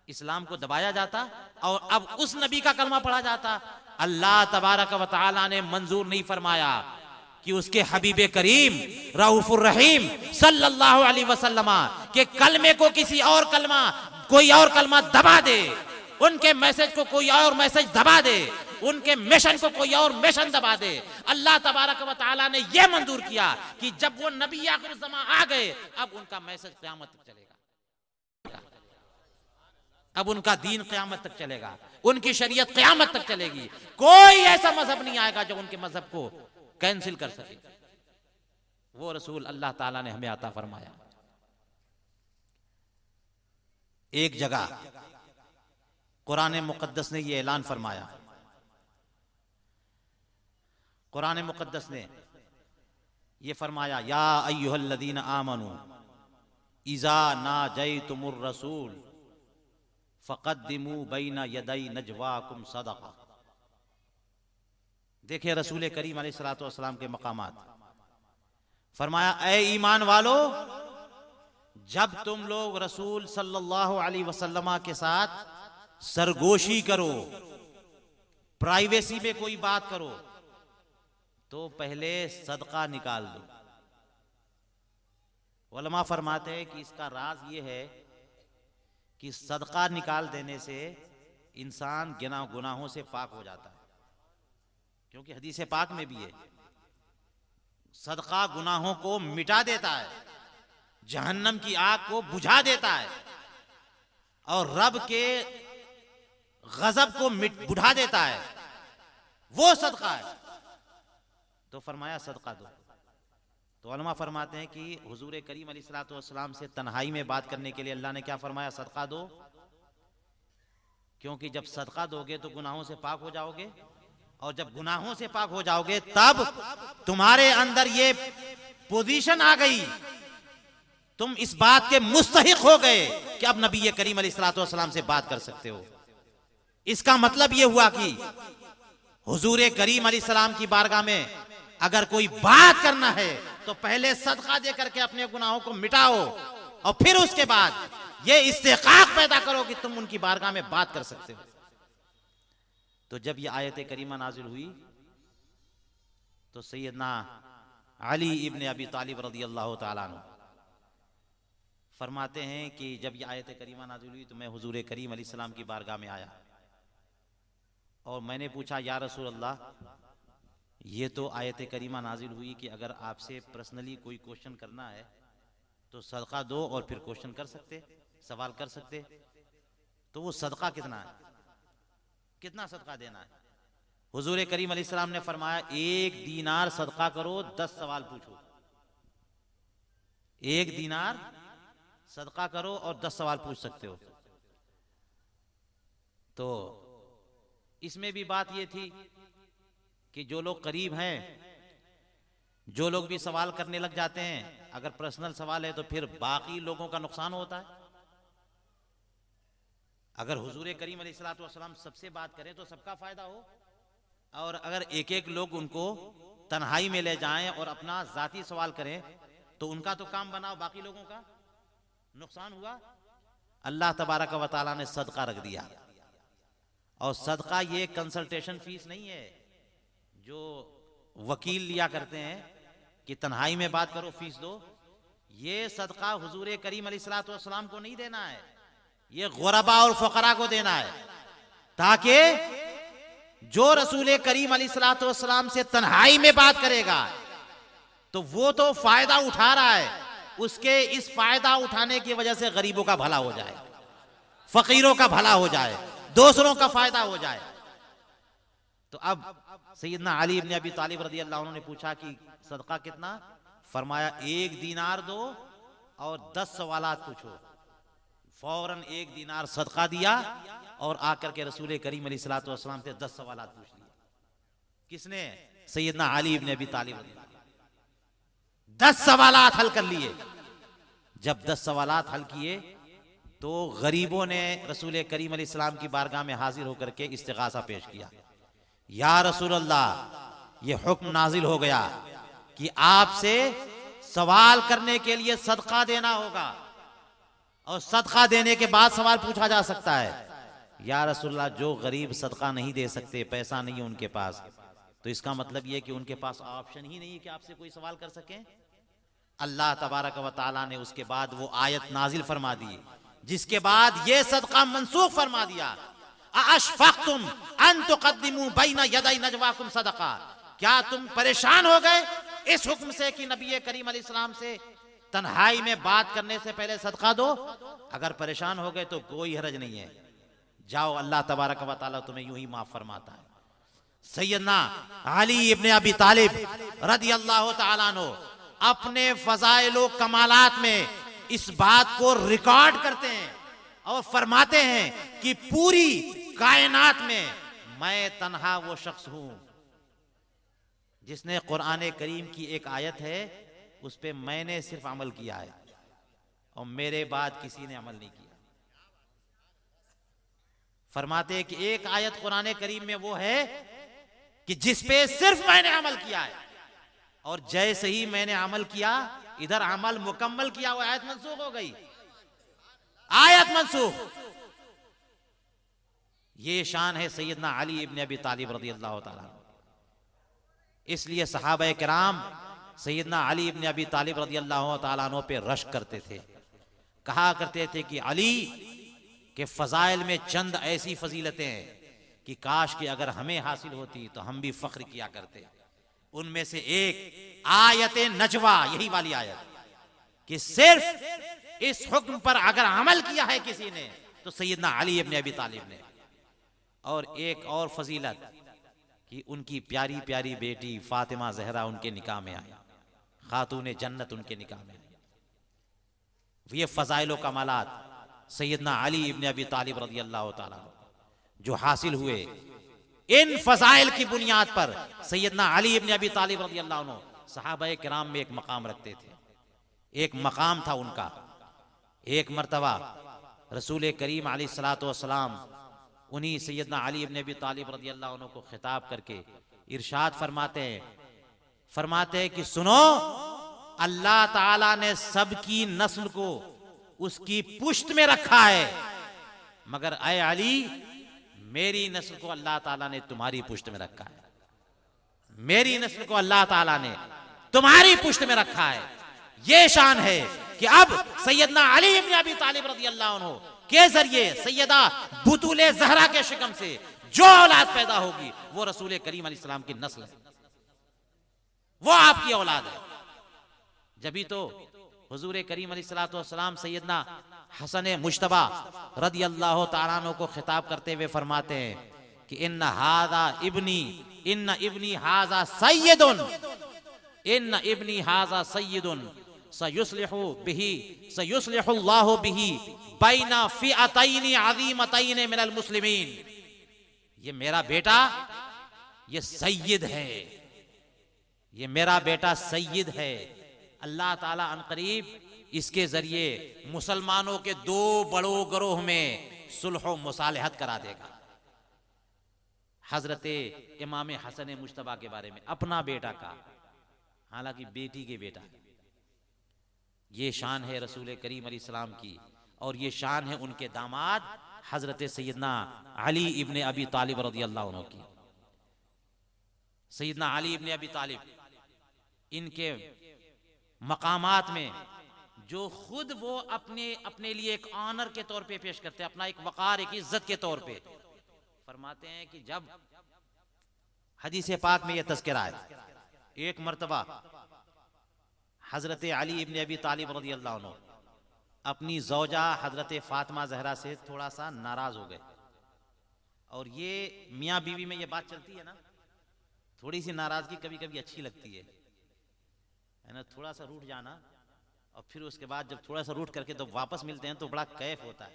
इस्लाम को दबाया जाता, और अब उस नबी का कलमा पढ़ा जाता। अल्लाह तबारक व तआला ने मंजूर नहीं फरमाया कि उसके हबीबे करीम रऊफुर रहीम सल्लल्लाहु अलैहि वसल्लम के कलमे को किसी और कलमा, कोई और कलमा दबा दे, उनके मैसेज को कोई और मैसेज दबा दे, उनके मिशन को कोई और मिशन दबा दे। अल्लाह तबारक व तआला ने यह मंजूर किया कि जब वो नबी आखिर ज़मां आ गए, अब उनका मैसेज क़यामत तक चलेगा। अब उनका दीन क़यामत तक चलेगा, उनकी शरीयत क़यामत तक चलेगी। कोई ऐसा मजहब नहीं आएगा जो उनके मजहब को कैंसिल कर सके। वो रसूल अल्लाह ताला ने हमें अता फरमाया। एक जगह कुरान मुक़द्दस ने ये ऐलान फरमाया, कुरान मुक़द्दस ने ये फरमाया, या अय्युहल्लज़ीना आमनू इज़ा नाजयतुमुर रसूल फ़क़द्दिमू बैना यदै नजवाकुम सदक़ा। देखिए रसूल करीम अलैहिस्सलातु वस्सलाम के मकामात। फरमाया, ए ईमान वालो, जब तुम लोग रसूल सल्लल्लाहु अलैहि वसल्लम के साथ सरगोशी करो, प्राइवेसी में कोई बात करो, तो पहले सदका निकाल दो। उलमा फरमाते हैं कि इसका राज ये है कि सदका निकाल देने से इंसान गुनाहों से पाक हो जाता है। क्योंकि हदीस पाक में भी है, सदका गुनाहों को मिटा देता है, जहन्नम की आग को बुझा देता है और रब के गजब को बुझा देता है। वो सदका है। तो फरमाया सदका दो। तो उलमा फरमाते हैं कि हुजूर करीम अलैहिस्सलातु वस्सलाम से तन्हाई में बात करने के लिए अल्लाह ने क्या फरमाया, सदका दो। क्योंकि जब सदका दोगे तो गुनाहों से पाक हो जाओगे, और जब गुनाहों से पाक हो जाओगे तब तुम्हारे अंदर ये पोजीशन आ गई, तुम इस बात के मुस्तहिक हो गए कि अब नबी करीम अलैहिस्सलातु वस्सलाम से बात कर सकते हो। इसका मतलब ये हुआ कि हुजूर करीम अलैहिस्सलाम की बारगाह में अगर कोई बात करना है तो पहले सदका दे करके अपने गुनाहों को मिटाओ, और फिर उसके बाद ये इस्तेकाक पैदा करो कि तुम उनकी बारगाह में बात कर सकते हो। तो जब ये आयत करीमा नाजिल हुई तो सैयदना अली इब्न अबी तालिब रज़ियल्लाहु ताला अन्हु फरमाते हैं कि जब ये आयत करीमा नाजिल हुई तो मैं हुजूर करीम अलैहिस्सलाम की बारगाह में आया और मैंने पूछा, या रसूल अल्लाह, ये तो आयत करीमा नाजिल हुई कि अगर आपसे पर्सनली कोई क्वेश्चन करना है तो सदका दो और फिर क्वेश्चन कर सकते, सवाल कर सकते, तो वो सदका कितना है, कितना सदका देना है? हुजूर करीम अलैहिस्सलाम ने फरमाया, 1 दीनार सदका करो, 10 सवाल पूछो। 1 दीनार सदका करो और 10 सवाल पूछ सकते हो। तो इसमें भी बात ये थी कि जो लोग करीब हैं, जो लोग भी सवाल करने लग जाते हैं, अगर पर्सनल सवाल है तो फिर बाकी लोगों का नुकसान होता है। अगर हुजूर करीम अलैहिस्सलातु वस्सलाम सबसे बात करें तो सबका फायदा हो, और अगर एक एक लोग उनको तन्हाई में ले जाएं और अपना जाती सवाल करें तो उनका तो काम बनाओ, बाकी लोगों का नुकसान हुआ। अल्लाह तबारक व तआला ने सदका रख दिया, और सदका ये कंसल्टेशन फीस नहीं है जो वकील लिया करते हैं कि तन्हाई में बात करो फीस दो। ये सदका हुजूर करीम अलैहिस्सलातु वस्सलाम को नहीं देना है, ये गुरबा और फकरा को देना है, ताकि जो रसूल करीम अलैहिस्सलातु वस्सलाम से तन्हाई में बात करेगा तो वो तो फायदा उठा रहा है, उसके इस फायदा उठाने की वजह से गरीबों का भला हो जाए, फकीरों का भला हो जाए, दूसरों का फायदा हो जाए। तो अब सैयदना अली इब्न अबी तालिब रज़ियल्लाहु अन्हु ने पूछा कि सदका कितना? फरमाया, 1 दीनार दो और 10 सवालात पूछो। फौरन 1 दीनार सदका दिया और आकर के रसूल करीम अलैहिस्सलातु वस्सलाम से 10 सवालात पूछ लिए। किसने? सैयदना अली इब्न अबी तालिब। 10 सवालात हल कर लिए। जब 10 सवालात हल किए तो गरीबों ने रसूल करीम अलैहिस्सलाम की बारगाह में हाजिर होकर के इस्तिगासा पेश किया, या रसूल अल्लाह, ये हुक्म नाजिल हो गया कि आपसे सवाल करने के लिए सदका देना होगा और सदका देने के बाद सवाल पूछा जा सकता है। या रसूल अल्लाह, जो गरीब सदका नहीं दे सकते, पैसा नहीं है उनके पास, तो इसका मतलब ये कि उनके पास ऑप्शन ही नहीं है कि आपसे कोई सवाल कर सके। अल्लाह तबारक व तआला ने उसके बाद वो आयत नाजिल फरमा दी, जिसके बाद ये सदका मंसूख फरमा दिया। अशफक्तुम अन तुक़द्दिमू बैना यदै नजवाकुम सदका, क्या तुम परेशान हो गए इस हुक्म से कि नबी करीम अलैहिस्सलाम से तन्हाई में बात करने से पहले सदका दो? अगर परेशान हो गए तो कोई हरज नहीं है, जाओ अल्लाह तबारक व तआला तुम्हें यूं ही माफ फरमाता है। सैयदना अली इब्ने अबी तालिब रदी अल्लाह तआला अन्हु अपने फजाइल कमालात में इस बात को रिकॉर्ड करते हैं और फरमाते हैं कि पूरी कायनात में मैं तन्हा वो शख्स हूं जिसने कुरान करीम की एक आयत है उस पे मैंने सिर्फ अमल किया है और मेरे बाद किसी ने अमल नहीं किया। फरमाते हैं कि एक आयत कुरान करीम में वो है कि जिस पे सिर्फ मैंने अमल किया है और जैसे ही मैंने अमल किया इधर अमल मुकम्मल किया वो आयत मंसूख हो गई, आयत मंसूख। ये शान है सैयदना अली इब्ने अबी तालिब रज़ी अल्लाह ताला। इसलिए सहाबा किराम सैयदना अली इब्ने अबी तालिब रज़ी अल्लाह ताला अन्हु पे रश्क करते थे, कहा करते थे कि अली के फजाइल में चंद ऐसी फजीलतें हैं कि काश कि अगर हमें हासिल होती तो हम भी फख्र किया करते। उनमें से एक आयत नजवा, यही वाली आयत कि सिर्फ इस हुक्म पर अगर अमल किया है किसी ने तो सैयदना अली इब्ने अबी तालिब ने। और एक और फजीलत कि उनकी प्यारी प्यारी बेटी फातिमा जहरा उनके निकाह में आई, खातून जन्नत उनके निकाह में आई। ये फजाइल कमालात सैयदना अली इब्ने अबी तालिब रज़ी अल्लाह ताला जो हासिल हुए, इन फजाइल की बुनियाद पर सैयदना अली इब्ने अबी तालिब रज़ी अल्लाह अन्हु सहाबा किराम में एक मकाम रखते थे। एक मकाम था उनका। एक मर्तबा रसूल करीम अलैहिस्सलातु वस्सलाम उन्हीं सैयदना अली इब्ने अबी तालिब रज़ी अल्लाह अन्हु को खिताब करके इरशाद फरमाते हैं कि सुनो, अल्लाह ताला ने सबकी नस्ल को उसकी पुश्त में रखा है, मगर ऐ अली मेरी नस्ल को अल्लाह ताला ने तुम्हारी पुश्त में रखा है। मेरी नस्ल को अल्लाह ताला ने तुम्हारी पुश्त में रखा है। ये शान है कि अब सैयदना अली इब्ने अबी तालिब रज़ी अल्लाह अन्हु के जरिए सैयदा बुतूले ज़हरा के शिकम से जो औलाद पैदा होगी वो रसूल करीम अलैहिस्सलाम की नस्ल है, वो आपकी औलाद है। जभी तो हुजूर करीम अलैहिस्सलाम सैयदना हसन मुश्तबा रज़ी अल्लाह तआला अन्हु को खिताब करते हुए फरमाते हैं कि इन्न इब्नी हाजा सय्यदुन सयुस्लिहु अल्लाहु बिही बैना फिअतैनि अज़ीमतैनि मिनल मुस्लिमीन। ये मेरा बेटा ये सय्यद है, ये मेरा बेटा सय्यद है। अल्लाह ताला अनकरीब इसके जरिए मुसलमानों के दो बड़ों गिरोह में सुलह मुसालहत करा देगा। हजरत इमाम हसन मुश्तबा के बारे में अपना बेटा का, हालांकि बेटी के बेटा, ये शान है रसूल करीम अलैहिस्सलाम की। और ये शान है उनके दामाद हजरत सैयदना अली इब्ने अबी तालिब रज़ी अल्लाह अन्हु की। सैयदना अली इब्ने अबी तालिब इनके मकामात में जो खुद वो अपने लिए एक ऑनर के तौर पे पेश करते हैं, अपना एक वकार, एक इज्जत के तौर पे फरमाते हैं कि जब हदीस पाक में यह तज़किरा है, एक मर्तबा हजरत अली इब्ने अबी तालिब रज़ी अल्लाह अन्हु अपनी ज़ौजा हजरत फातिमा जहरा से थोड़ा सा नाराज हो गए। और ये मियाँ बीवी में ये बात चलती है ना, थोड़ी सी नाराजगी कभी कभी अच्छी लगती है ना, थोड़ा सा रूठ जाना और फिर उसके बाद जब थोड़ा सा रूठ करके तो वापस मिलते हैं तो बड़ा कैफ होता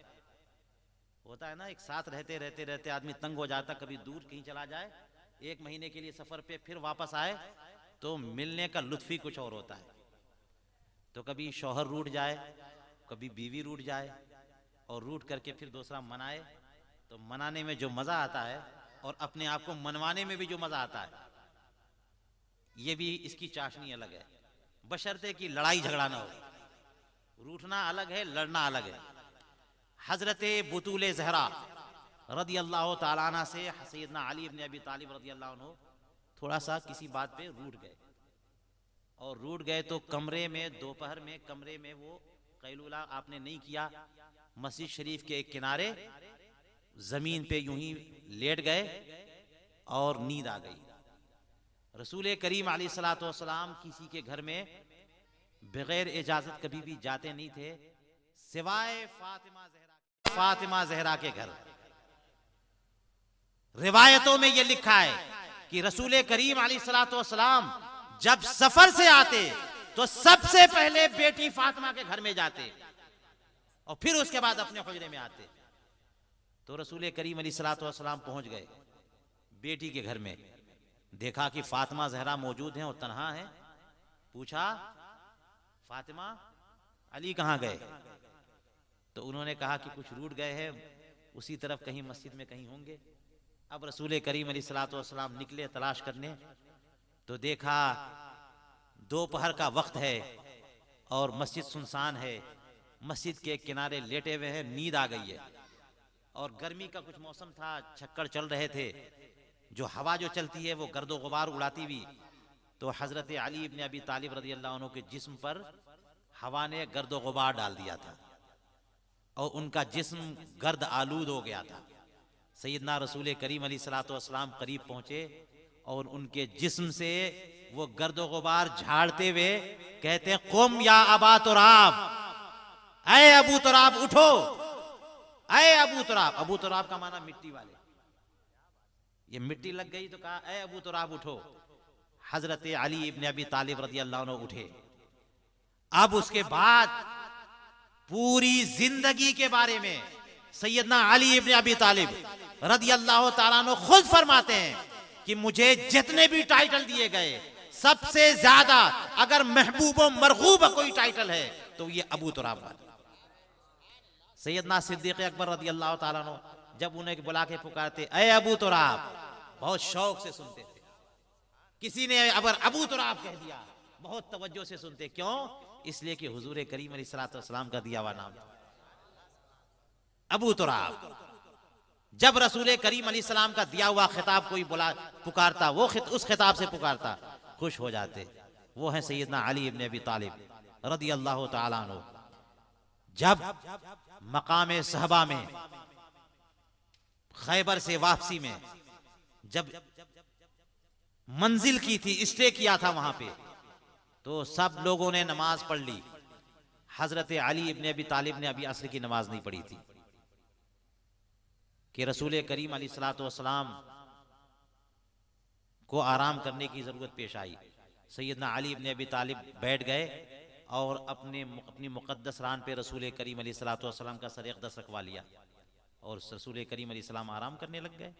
है ना। एक साथ रहते रहते रहते आदमी तंग हो जाता, कभी दूर कहीं चला जाए, 1 महीने के लिए सफर पे, फिर वापस आए तो मिलने का लुत्फ ही कुछ और होता है। तो कभी शौहर रूठ जाए, कभी बीवी रूठ जाए, और रूठ करके फिर दूसरा मनाए, तो मनाने में जो मजा आता है और अपने आप को मनवाने में भी जो मजा आता है, ये भी इसकी चाशनी अलग है, बशर्ते कि लड़ाई झगड़ा ना हो। रूठना अलग है, लड़ना अलग है। हजरत बुतूले ज़हरा रज़ी अल्लाह ताला अन्हा से सैयदना अली इब्ने अबी तालिब रज़ी अल्लाह अन्हु थोड़ा सा किसी बात पे रूठ गए, और रूठ गए तो कमरे में, दोपहर में कमरे में वो कैलूला आपने नहीं किया, मस्जिद शरीफ के एक किनारे जमीन पे यूं ही लेट गए और नींद आ गई। रसूल करीम अलैहिस्सलातु वस्सलाम किसी के घर में बगैर इजाजत कभी भी जाते नहीं थे, सिवाय फातिमा ज़हरा के घर। रिवायतों में यह लिखा है कि रसूल करीम अलैहिस्सलाम जब सफर से आते तो सबसे पहले बेटी फातिमा के घर में जाते और फिर उसके बाद अपने हुजरे में आते। तो रसूल करीम अलैहिस्सलाम पहुंच गए बेटी के घर में, देखा कि फातिमा जहरा मौजूद हैं और तन्हा हैं। पूछा, फातिमा अली कहां गए? तो उन्होंने कहा कि कुछ रूठ गए हैं, उसी तरफ कहीं मस्जिद में कहीं होंगे। अब रसूल करीम अलैहिस्सलाम निकले तलाश करने, तो देखा दोपहर का वक्त है और मस्जिद सुनसान है, मस्जिद के किनारे लेटे हुए हैं, नींद आ गई है और गर्मी का कुछ मौसम था, छक्कड़ चल रहे थे, जो हवा जो चलती है वो गर्दो गुबार उड़ाती हुई। तो हजरत अली इब्न अबी तालिब रज़ी अल्लाह अन्हु के जिस्म पर हवा ने गर्दो गुबार डाल दिया था और उनका जिस्म गर्द आलूद हो गया था। सैयदना रसूल करीम अलैहिस्सलाम करीब पहुंचे और उनके जिस्म से वो गर्दो गुबार झाड़ते हुए कहते हैं, कुम या अबा तुराब, ऐ अबू तुराब उठो, ऐ अबू तुराब। अबू तुराब का माना मिट्टी वाले, ये मिट्टी लग गई तो कहा ऐ अबू तुराब उठो। हजरत अली इब्न अबी तालिब रज़ी अल्लाह अन्हु उठे। अब उसके बाद पूरी जिंदगी के बारे में सैयदना अली इब्न अबी तालिब रज़ी अल्लाह ताला अन्हु खुद फरमाते हैं कि मुझे जितने भी टाइटल दिए गए सबसे ज्यादा अगर महबूब व मरगूब कोई टाइटल है तो ये अबू तुराब वाला। सैयदना सिद्दीक अकबर रज़ी अल्लाह ताला अन्हु जब उन्हें बुला के पुकारते ऐ अबू तुराब, बहुत शौक से सुनते थे। किसी ने अगर अबू तुराब कह दिया बहुत तवज्जो से सुनते। क्यों? इसलिए कि हुजूर करीम अलैहिस्सलाम का दिया हुआ नाम अबू तुराब। जब रसूल करीम अलैहिस्सलाम का दिया हुआ खिताब कोई बुला पुकारता, वो उस खिताब से पुकारता, खुश हो जाते। वो है सैयदना अली इब्न अबी तालिब रज़ी अल्लाह ताला अन्हु। जब मकाम सहबा में खैबर से वापसी में जब मंजिल की थी, स्टे किया था वहां पे, तो सब लोगों ने नमाज पढ़ ली। हजरत अली इब्न अबी तालिब ने अभी असर की नमाज नहीं पढ़ी थी कि रसूल करीम अलैहिस्सलाम को आराम करने की जरूरत पेश आई। सैयदना अली इब्न अबी तालिब बैठ गए और अपनी मुकद्दस रान पे रसूल करीम अलैहिस्सलाम का सर अक़दस रखवा लिया और रसूल करीम अलैहिस्सलाम आराम करने लग गए।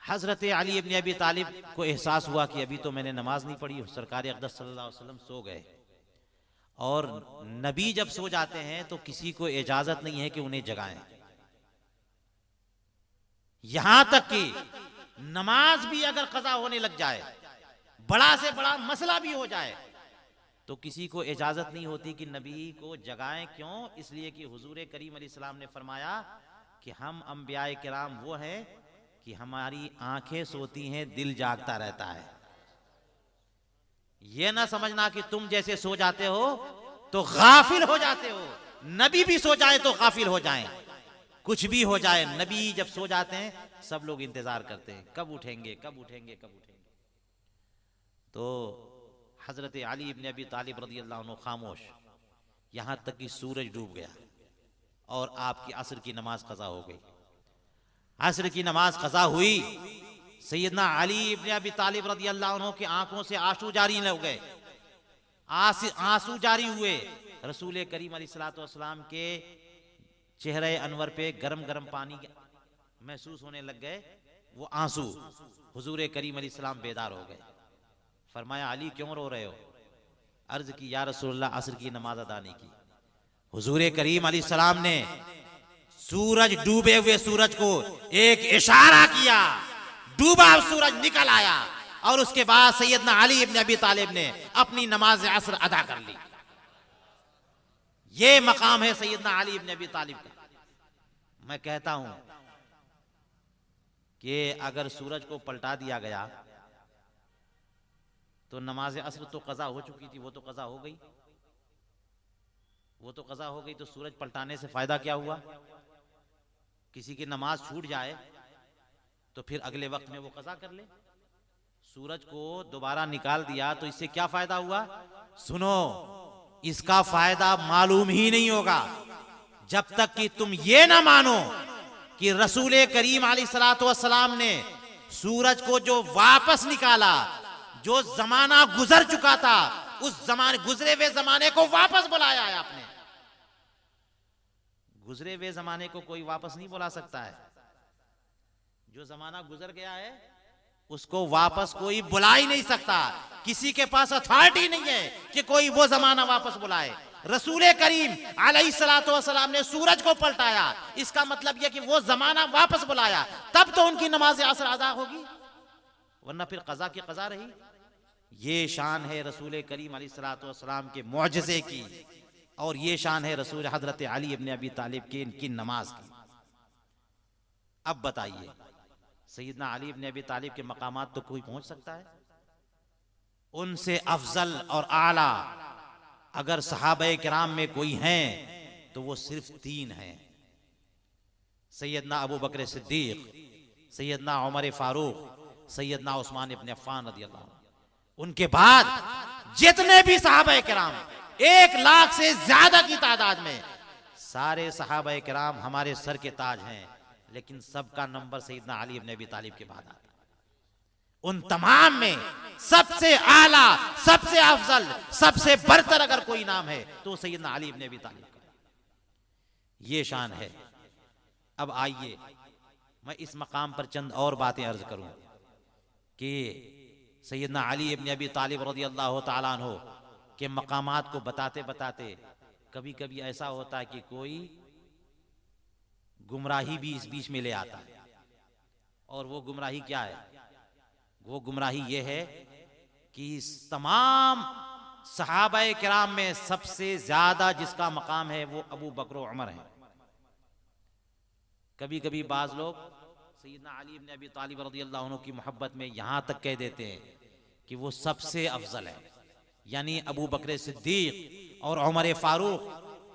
हजरत अली इब्न अबी तालिब को एहसास हुआ कि अभी तो मैंने नमाज नहीं पढ़ी, सरकार अक़दस सल्लल्लाहु अलैहि वसल्लम सो गए। और नबी जब सो जाते हैं तो किसी को इजाजत नहीं है कि उन्हें जगाएं। यहां तक कि नमाज भी अगर कज़ा होने लग जाए, बड़ा से बड़ा मसला भी हो जाए, तो किसी को इजाजत नहीं होती कि नबी को जगाएं। क्यों? इसलिए कि हुजूर करीम अलैहिस्सलाम ने फरमाया कि हम अंबियाए किराम वो हैं कि हमारी आंखें सोती हैं, दिल जागता रहता है। ये ना समझना कि तुम जैसे सो जाते हो तो गाफिल हो जाते हो। नबी भी सो जाए तो गाफिल हो जाएं, कुछ भी हो जाए, नबी जब सो जाते हैं सब लोग इंतजार करते हैं कब उठेंगे, कब उठेंगे, कब उठेंगे। तो हजरत अली इब्न अबी तालिब रज़ी अल्लाह अन्हु खामोश, यहां तक कि सूरज डूब गया और आपकी असर की नमाज कज़ा हो गई। असर की नमाज कज़ा हुई, सैयदना अली इब्न अबी तालिब रज़ी अल्लाह अन्हु की आंखों से आंसू जारी हो गए, आंसू जारी हुए। रसूल करीम अलैहिस्सलाम के चेहरे अनवर पे गरम गरम पानी महसूस होने लग गए, वो आंसू। हुजूर करीम अलैहिस्सलाम बेदार हो गए। फरमाया अली क्यों रो रहे हो? अर्ज की या रसूलल्लाह असर की नमाज अदा नहीं की। हुजूर करीम अलैहिस्सलाम ने सूरज डूबे हुए सूरज को एक इशारा किया, डूबा सूरज निकल आया और उसके बाद सैयदना अली इब्न अबी तालिब ने अपनी नमाज असर अदा कर ली। ये मकाम है सैयदना अली इब्न अबी तालिब का। मैं कहता हूं कि अगर सूरज को पलटा दिया गया तो नमाज असर तो कज़ा हो चुकी थी, वो तो कज़ा हो गई, वो तो कज़ा हो गई, तो सूरज पलटाने से फायदा क्या हुआ? किसी की नमाज छूट जाए तो फिर अगले वक्त में वो कज़ा कर ले। सूरज को दोबारा निकाल दिया तो इससे क्या फायदा हुआ? सुनो, इसका फायदा मालूम ही नहीं होगा जब तक कि तुम ये ना मानो कि रसूल करीम अलैहिस्सलाम ने सूरज को जो वापस निकाला, जो जमाना गुजर चुका था उस जमाने, गुजरे हुए जमाने को वापस बुलाया है आपने। गुजरे हुए जमाने को कोई वापस नहीं बुला सकता है। जो जमाना गुजर गया है उसको वापस कोई बुला ही नहीं सकता। किसी के पास अथॉरिटी नहीं है कि कोई वो जमाना वापस बुलाए। रसूल करीम अलैहिस्सलाम ने सूरज को पलटाया, इसका मतलब यह कि वो जमाना वापस बुलाया, तब तो उनकी नमाज असर अदा होगी, वरना फिर कज़ा की कज़ा रही। ये शान है रसूल करीम अलैहिस्सलाम के मुअजिज़े की, और ये शान है रसूल हजरत अली इब्न अबी तालिब की, इनकी नमाज की। अब बताइए, सैयदना अली इब्न अबी तालिब के मकामात तो कोई पहुंच सकता है? उनसे अफजल और आला अगर सहाबा किराम में कोई हैं तो वो सिर्फ 3 हैं। सैयदना अबू बकर सिद्दीक, सैयदना उमर फारूक, सैयदना उस्मान इब्न अफ़्फ़ान रज़ियल्लाहु अन्हु। उनके बाद जितने भी सहाबा किराम, 1 लाख से ज्यादा की तादाद में, सारे सहाबा किराम हमारे सर के ताज हैं, लेकिन सबका नंबर सैयदना अली इब्न अबी तालिब के बाद आता है। उन तमाम में सबसे आला, सबसे अफजल, सबसे बरतर अगर कोई नाम है तो सैयदना अली इब्न अबी तालिब का। ये शान है। अब आइए मैं इस मकाम पर चंद और बातें अर्ज करूं कि सैयदना अली इब्न अबी तालिब रज़ियल्लाहु ताला अन्हु के मकामात को बताते बताते कभी कभी ऐसा होता है कि कोई गुमराही भी इस बीच में ले आता है। और वो गुमराही क्या है? वो गुमराही ये है कि तमाम सहाबाए किराम में सबसे ज्यादा जिसका मकाम है वो अबू बकर उमर है। कभी कभी बाज लोग सैयदना अली इब्न अबी तालिब रज़ियल्लाहु अन्हु की मोहब्बत में यहां तक कह देते हैं कि वो सबसे अफजल है, यानी अबू बकर सिद्दीक और उमर फारूक,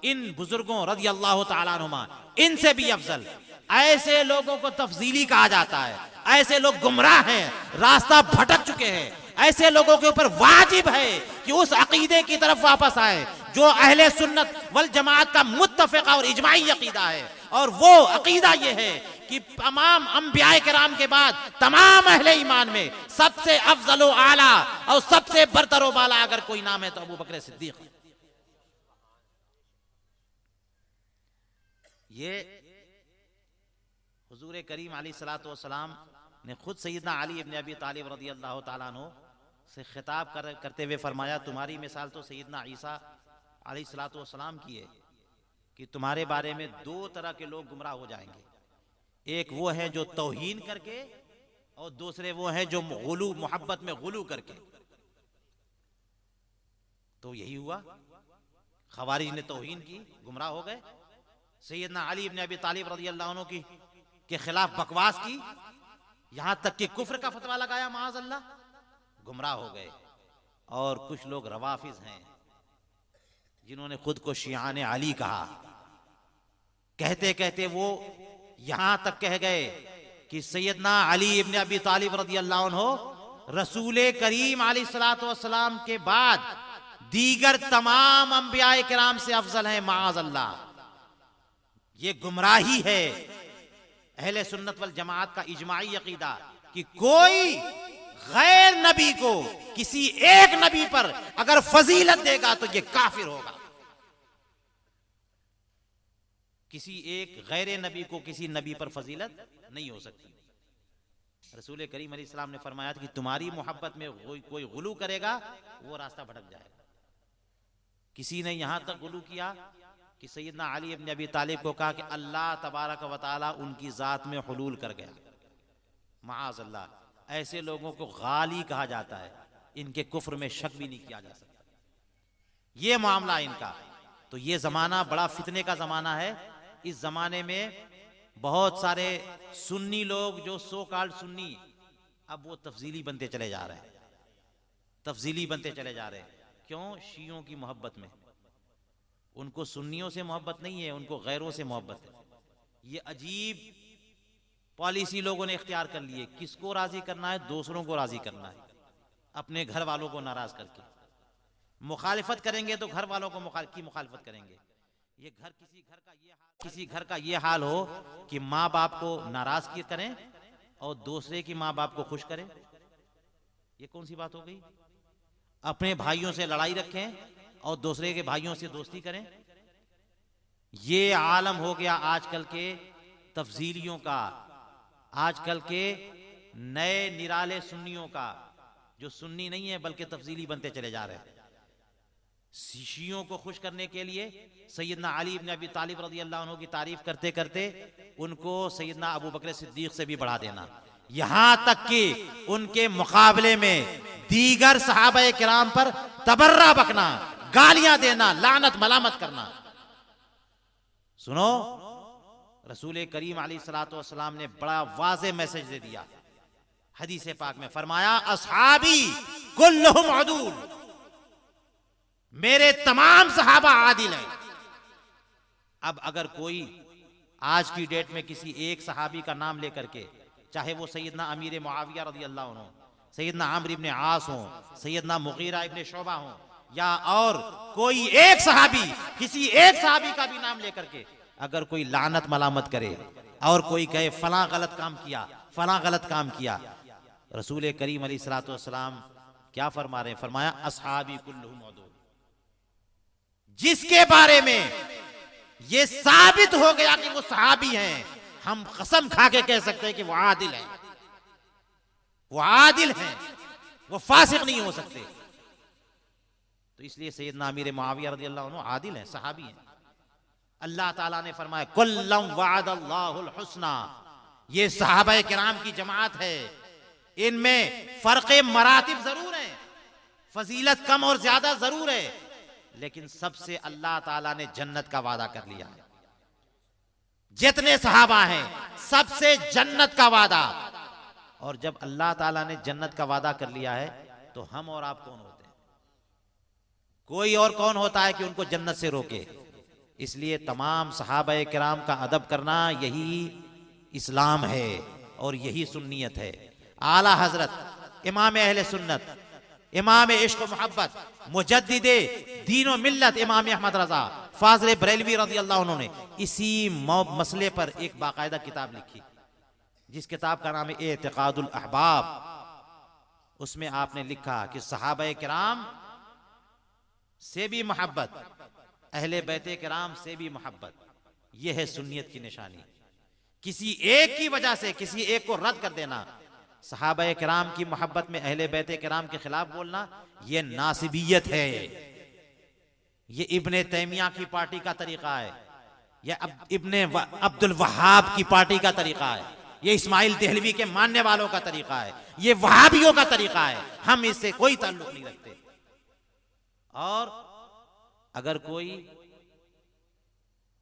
इन बुजुर्गों रज़ियल्लाहु ताला अन्हुमा, इनसे भी अफजल। ऐसे लोगों को तफजीली कहा जाता है। ऐसे लोग गुमराह हैं, रास्ता भटक चुके हैं। ऐसे लोगों के ऊपर वाजिब है कि उस अकीदे की तरफ वापस आए जो अहले सुन्नत वल जमात का मुत्तफ़िक़ा और इजमाई अकीदा है। और वो अकीदा ये है कि तमाम अंबिया किराम के बाद तमाम अहले ईमान में सबसे अफजल व आला और सबसे बरतर व बाला अगर कोई नाम है तो अबू बकर सिद्दीक है। ये हुजूर करीम अलैहिस्सलातु वस्सलाम ने खुद सैयदना अली इब्न अबी तालिब रज़ियल्लाहु ताला अन्हु से खिताब करते हुए फरमाया, तुम्हारी मिसाल तो सैयदना ईसा अलैहिस्सलातु वस्सलाम की है कि तुम्हारे बारे में 2 तरह के लोग गुमराह हो जाएंगे। एक वो है जो तौहीन करके, और दूसरे वो हैं जो गुलू, मोहब्बत में गुलू करके। तो यही हुआ, खवारिज ने तौहीन की, गुमराह हो गए। सैयदना अली इब्न अबी तालिब रज़ियल्लाहु अन्हु की के खिलाफ बकवास की, यहां तक कि कुफ्र का फतवा लगाया, माअज़ल्लाह, गुमराह हो गए। और कुछ लोग रवाफिज हैं जिन्होंने खुद को शियाने अली कहा। कहते कहते वो यहां तक कह गए कि सैयदना अली इब्न अबी तालिब रज़ियल्लाहु अन्हु रसूल करीम अलैहिस्सलातु वस्सलाम के बाद दीगर तमाम अंबिया किराम से अफजल हैं, माअज़ल्लाह। ये गुमराही है। अहले सुन्नत वल जमात का इजमाई अकीदा कि कोई गैर नबी को किसी एक नबी पर अगर फजीलत देगा तो ये काफिर होगा। किसी एक गैर नबी को किसी नबी पर फजीलत नहीं हो सकती। रसूल करीम अलैहिस्सलाम ने फरमाया कि तुम्हारी मोहब्बत में कोई गुलू करेगा वो रास्ता भटक जाएगा। किसी ने यहां तक गुलू किया कि सैयदना अली इब्न अबी तालिब को कहा कि अल्लाह तबारक व तआला उनकी ज़ात में हुलूल कर गया, माअज़ल्लाह। ऐसे लोगों को गाली कहा जाता है, इनके कुफ्र में शक भी नहीं किया जा सकता। ये मामला इनका। तो ये ज़माना बड़ा फितने का ज़माना है। इस ज़माने में बहुत सारे सुन्नी लोग जो सो कॉल्ड सुन्नी, अब वो तफजीली बनते चले जा रहे हैं, तफजीली बनते चले जा रहे हैं। क्यों? शियों की मोहब्बत में। उनको सुन्नियों से मोहब्बत नहीं है, उनको गैरों से मोहब्बत है। ये अजीब पॉलिसी लोगों ने इख्तियार कर ली है। किसको राजी करना है? दूसरों को राजी करना है, अपने घर वालों को नाराज करके। मुखालिफत करेंगे तो घर वालों को की मुखालिफत करेंगे। ये घर किसी घर का ये हाल किसी घर का ये हाल हो कि माँ बाप को नाराज किए करें और दूसरे की माँ बाप को खुश करें, ये कौन सी बात हो गई? अपने भाइयों से लड़ाई रखें और दूसरे के भाइयों से दोस्ती करें। ये आलम हो गया आजकल के तफजीलियों का, आजकल के नए निराले सुन्नियों का, जो सुन्नी नहीं है बल्कि तफजीली बनते चले जा रहे हैं। शियों को खुश करने के लिए सैयदना अली इब्न अबी तालिब रज़ी अल्लाह अन्हु की तारीफ करते करते उनको सैयदना अबू बकर सिद्दीक से भी बढ़ा देना, यहां तक कि उनके मुकाबले में दीगर सहाबा किराम पर तबर्रा बकना, गालियां देना, लानत मलामत करना। सुनो, रसूल करीम अलैहिस्सलातु वस्सलाम ने बड़ा वाज़ेह मैसेज दे दिया। हदीस पाक में फरमाया, अस्हाबी कुल्लुहुम अदूल, मेरे तमाम सहाबा आदिल हैं। अब अगर कोई आज की डेट में किसी एक सहाबी का नाम लेकर के, चाहे वो सैयदना अमीर मुआविया रज़ी अल्लाह अन्हु, सैयदना अम्र इब्न आस हो, सैयदना मुगीरा इब्न शोबा हो, या और कोई एक सहाबी, किसी एक सहाबी का भी नाम लेकर के अगर कोई लानत मलामत करे और कोई कहे फलां गलत काम किया, फलां गलत काम किया, रसूल करीम अलैहिस्सलातु वस्सलाम क्या फरमा रहे हैं? फरमाया, अस्हाबी कुल्लुहुम अदूल, जिसके बारे में ये साबित हो गया कि वो सहाबी हैं, हम कसम खा के कह सकते हैं कि वो आदिल हैं, वो आदिल हैं, वो फासिक नहीं हो सकते। तो इसलिए सैयदना अमीर मुआविया रज़ी अल्लाह अन्हु आदिल हैं, सहाबी हैं। अल्लाह ताला ने फरमाया, कुल्लम वअदल्लाहुल हुस्ना, ये सहाबा किराम की जमात है, इनमें फर्क़े मरातिब जरूर है, फजीलत कम और ज्यादा जरूर है, लेकिन सबसे अल्लाह ताला ने जन्नत का वादा कर लिया है। जितने सहाबा हैं सबसे जन्नत का वादा। और जब अल्लाह ताला ने जन्नत का वादा कर लिया है तो हम और आप कौन होते हैं? कोई और कौन होता है कि उनको जन्नत से रोके? इसलिए तमाम सहाबा किराम का अदब करना यही इस्लाम है और यही सुन्नियत है। आला हजरत इमाम अहले सुन्नत, इमाम इश्क मोहब्बत, मुजद्दिदे दीन व मिल्लत इमाम अहमद रजा फाज़िल बरेलवी रज़ी अल्लाह अन्हु ने इसी मसले पर एक बाकायदा किताब लिखी, जिस किताब का नाम है एतिकादुल अहबाब। उसमें आपने लिखा कि सहाबा किराम से भी मोहब्बत, अहले बैते किराम से भी मोहब्बत, यह है सुन्नियत की निशानी। किसी एक की वजह से किसी एक को रद्द कर देना, सहाबा किराम की मोहब्बत में अहले बैते किराम के खिलाफ बोलना, यह नासिबियत है। ये इब्ने तैमिया की पार्टी का तरीका है, यह इब्ने अब्दुल वहाब की पार्टी का तरीका है, ये इस्माइल देहलवी के मानने वालों का तरीका है, ये वहाबियों का तरीका है। हम इससे कोई ताल्लुक नहीं रखते। और अगर कोई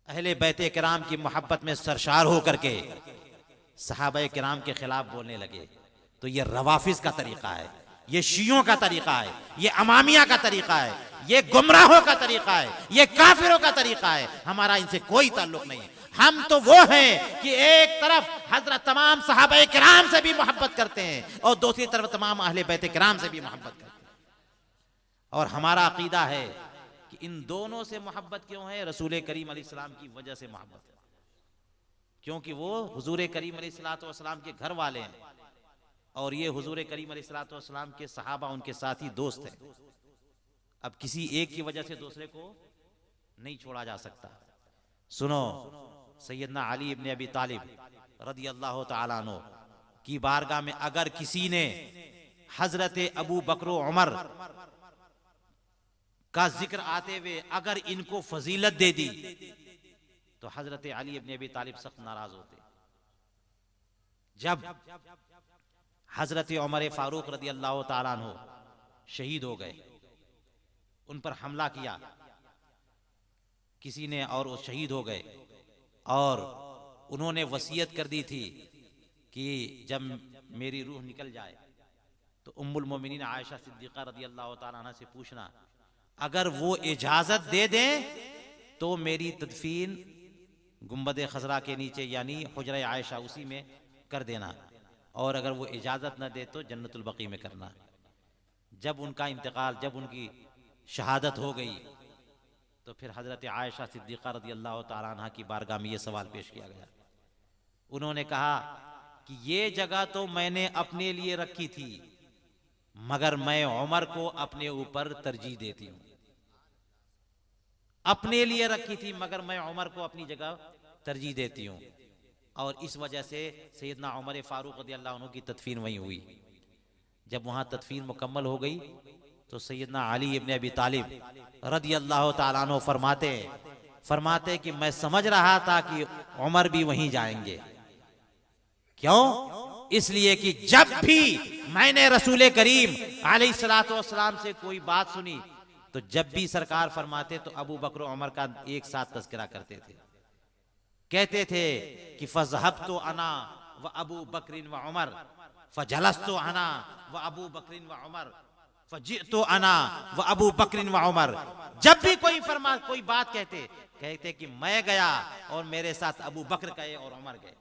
अहले बैते किराम की मोहब्बत में सरशार होकर के सहाबा किराम के खिलाफ बोलने लगे तो ये रवाफिज का तरीका है, ये शियों का तरीका है, ये अमामिया का तरीका है, ये गुमराहों का तरीका है, ये काफिरों का तरीका है। हमारा इनसे कोई ताल्लुक नहीं है। हम तो वो हैं कि एक तरफ हजरत तमाम सहाबा किराम से भी मोहब्बत करते हैं और दूसरी तरफ तमाम अहले बैत किराम से भी मोहब्बत करते हैं। और हमारा अकीदा है कि इन दोनों से मोहब्बत क्यों है? रसूल करीम अलैहिस्सलाम की वजह से मोहब्बत है, क्योंकि वो हुजूर करीम अलैहिस्सलाम के घर वाले हैं और ये हुजूर करीम अलैहिस्सलाम के सहाबा, उनके साथी, दोस्त हैं। अब किसी एक की वजह से दूसरे को नहीं छोड़ा जा सकता। सुनो, सैयदना अली इब्न अबी तालिब रज़ी अल्लाह तआला अन्हु की बारगाह में अगर किसी ने हजरत अबू बकर उमर का जिक्र आते हुए अगर इनको फजीलत दे दी तो हजरत अली इब्न अबी तालिब सख्त नाराज होते। जब हजरत उमर फारूक रज़ी अल्लाह तआला अन्हु शहीद हो गए, उन पर हमला किया किसी ने और वो शहीद हो गए, और उन्होंने वसीयत कर दी थी कि जब मेरी रूह निकल जाए तो उम्मुल मोमिनीन आयशा सिद्दीक़ा रज़ी अल्लाह तआला अन्हा से पूछना, अगर वो इजाजत दे दें तो मेरी तदफीन गुंबद खजरा के नीचे यानी हुजरा आयशा उसी में कर देना, और अगर वो इजाजत न दे तो जन्नतुल बकी में करना। जब उनका इंतकाल, जब उनकी शहादत हो गई तो तो फिर हज़रत आयशा सिद्दीक़ा रज़ी अल्लाह तआला अन्हा की बारगाह में ये सवाल पेश किया गया। उन्होंने कहा कि ये जगह तो मैंने अपने लिए रखी थी, मगर मैं उमर को अपने ऊपर तरजीह देती हूँ। अपने लिए रखी थी मगर मैं उमर को अपनी जगह तरजीह देती हूँ। और इस वजह से सैयदना उमर फारूक रज़ियल्लाहु अन्हु की तदफीन वहीं हुई। जब वहाँ तदफीन मुकम्मल हो गई तो सैयदना अली इब्न अबी तालिब रज़ियल्लाहु ताला अन्हु फरमाते कि मैं समझ रहा था कि उमर भी वहीं जाएंगे। क्यों? इसलिए कि जब भी मैंने रसूल करीम अलैहिस्सलातु वस्सलाम से कोई बात सुनी तो जब भी सरकार फरमाते तो अबू बकर उमर का एक साथ तज़किरा करते थे। कहते थे कि फज़हबतु अना व अबू बकरिन व उमर फजलस्तु अना व अबू बकरिन व उमर फजिअतु अना व अबू बकरिन व उमर। जब भी कोई बात कहते कि मैं गया और मेरे साथ अबू बकर गए और उमर गए,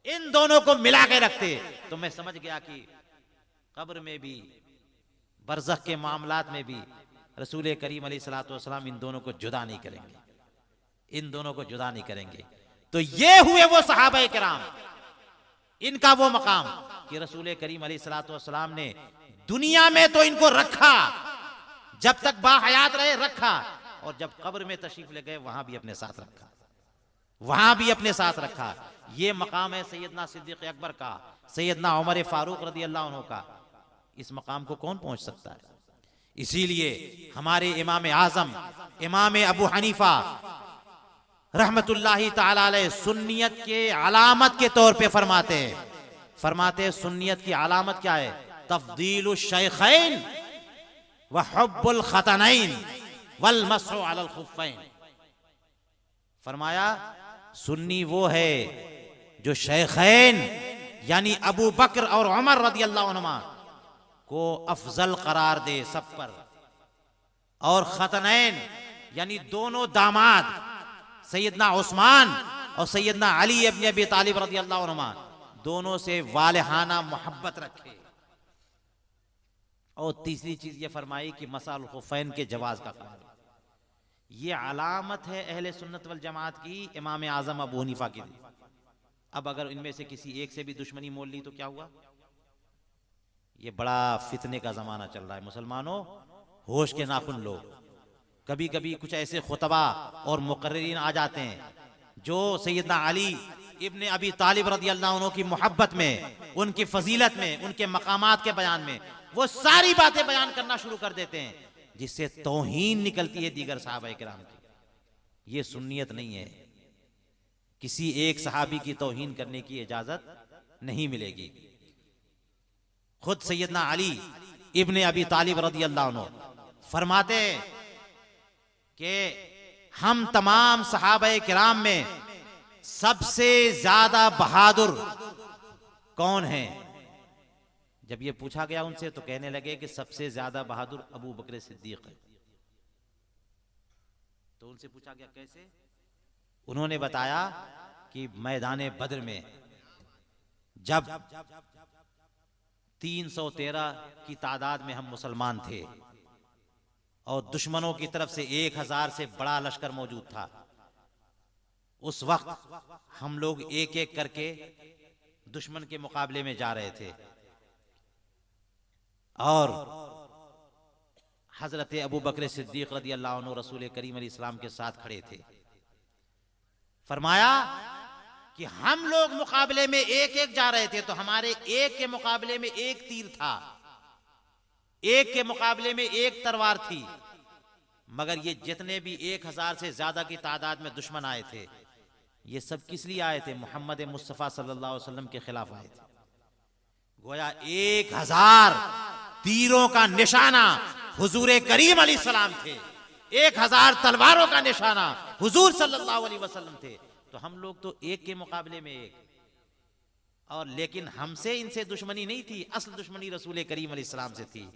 इन दोनों को मिला के रखते तो मैं समझ गया कि कब्र में भी बरज़ख के मामलात में भी रसूल करीम अलैहिस्सलातु वस्सलाम इन दोनों को जुदा नहीं करेंगे, इन दोनों को जुदा नहीं करेंगे। तो ये हुए वो सहाबा किराम, इनका वो मकाम कि रसूल करीम अलैहिस्सलातु वस्सलाम ने दुनिया में तो इनको रखा, जब तक बाहयात रहे रखा, और जब कब्र में तशरीफ ले गए वहां भी अपने साथ रखा, वहां भी अपने साथ रखा। ये मकाम है सैयदना सिद्दीक़ अकबर का, सैयदना उमर फारूक रज़ियल्लाहु अन्हु का। इस मकाम को कौन पहुंच सकता है? इसीलिए हमारे इमाम आजम इमाम अबू हनीफा रहमतुल्लाहि ताला अलैह सुन्नियत के अलामत के तौर पे फरमाते सुन्नियत की अलामत क्या है? तफदीलुश शैखैन व हुब्बुल खतनैन वल मसहु अलल खुफ़ैन। फरमाया सुन्नी वो है जो शैखैन यानी अबू बकर और उमर रज़ियल्लाहु अन्हुमा को अफजल करार दे सब पर, और खतनैन यानी दोनों दामाद सैयदना उस्मान और सैयदना अली इब्न अबी तालिब रज़ियल्लाहु अन्हुमा दोनों से वालिहाना मोहब्बत रखे। और तीसरी चीज ये फरमाई कि मसाल खुफ़ैन के जवाज का क़रार। ये अलामत है अहले सुन्नत वल जमात की, इमाम आजम अबू हनीफा की। अब अगर इनमें से किसी एक से भी दुश्मनी मोल ली तो क्या हुआ? ये बड़ा फितने का जमाना चल रहा है। मुसलमानों होश के नाखुन लो। कभी कभी कुछ ऐसे खुतबा और मुकर्रिरीन आ जाते हैं जो सैयदना अली इब्न अबी तालिब रज़ियल्लाहु अन्हु की मोहब्बत में, उनकी फजीलत में, उनके मकामात के बयान में वो सारी बातें बयान करना शुरू कर देते हैं जिससे तौहीन निकलती है दीगर सहाबा किराम की। ये सुन्नियत नहीं है। किसी एक सहाबी की तौहीन करने की इजाजत नहीं मिलेगी। खुद सैयदना अली इब्न अबी तालिब रज़ियल्लाहु अन्हु फरमाते कि हम तमाम सहाबा किराम में सबसे ज्यादा बहादुर कौन है? जब ये पूछा गया उनसे तो कहने लगे कि सबसे ज्यादा बहादुर अबू बकर सिद्दीक है। तो उनसे पूछा गया कैसे? उन्होंने बताया कि मैदान बद्र में जब 313 की तादाद में हम मुसलमान थे और दुश्मनों की तरफ से 1000 से बड़ा लश्कर मौजूद था, उस वक्त हम लोग एक एक करके दुश्मन के मुकाबले में जा रहे थे और हजरत अबू बकर सिद्दीक रज़ियल्लाहु अन्हु रसूल करीम अलैहिस्सलाम के साथ खड़े थे। फरमाया कि हम लोग मुकाबले में एक एक जा रहे थे तो हमारे एक के मुकाबले में एक तीर था, एक के मुकाबले में एक तलवार थी, मगर ये जितने भी 1000 से ज्यादा की तादाद में दुश्मन आए थे ये सब किस लिए आए थे? मोहम्मद मुस्तफ़ा सल्लल्लाहु अलैहि वसल्लम के खिलाफ आए थे। गोया 1000 तीरों का निशाना हुजूर करीम अलैहिस्सलाम थे, 1000 तलवारों का निशाना हुजूर सल्लल्लाहु अलैहि वसल्लम थे। तो हम लोग तो एक के मुकाबले में एक, और लेकिन हमसे इनसे दुश्मनी नहीं थी, असल दुश्मनी रसूल करीम अलैहिस्सलाम से थी।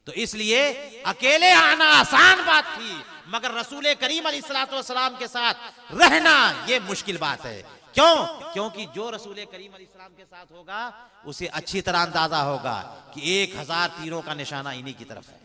तो इसलिए अकेले आना आसान बात थी, मगर रसूल करीम अलैहिस्सलाम के साथ रहना ये मुश्किल बात है। क्यों? क्योंकि जो रसूल करीम अलैहिस्सलाम के साथ होगा उसे अच्छी तरह अंदाजा होगा कि 1000 तीरों का निशाना इन्हीं की तरफ है,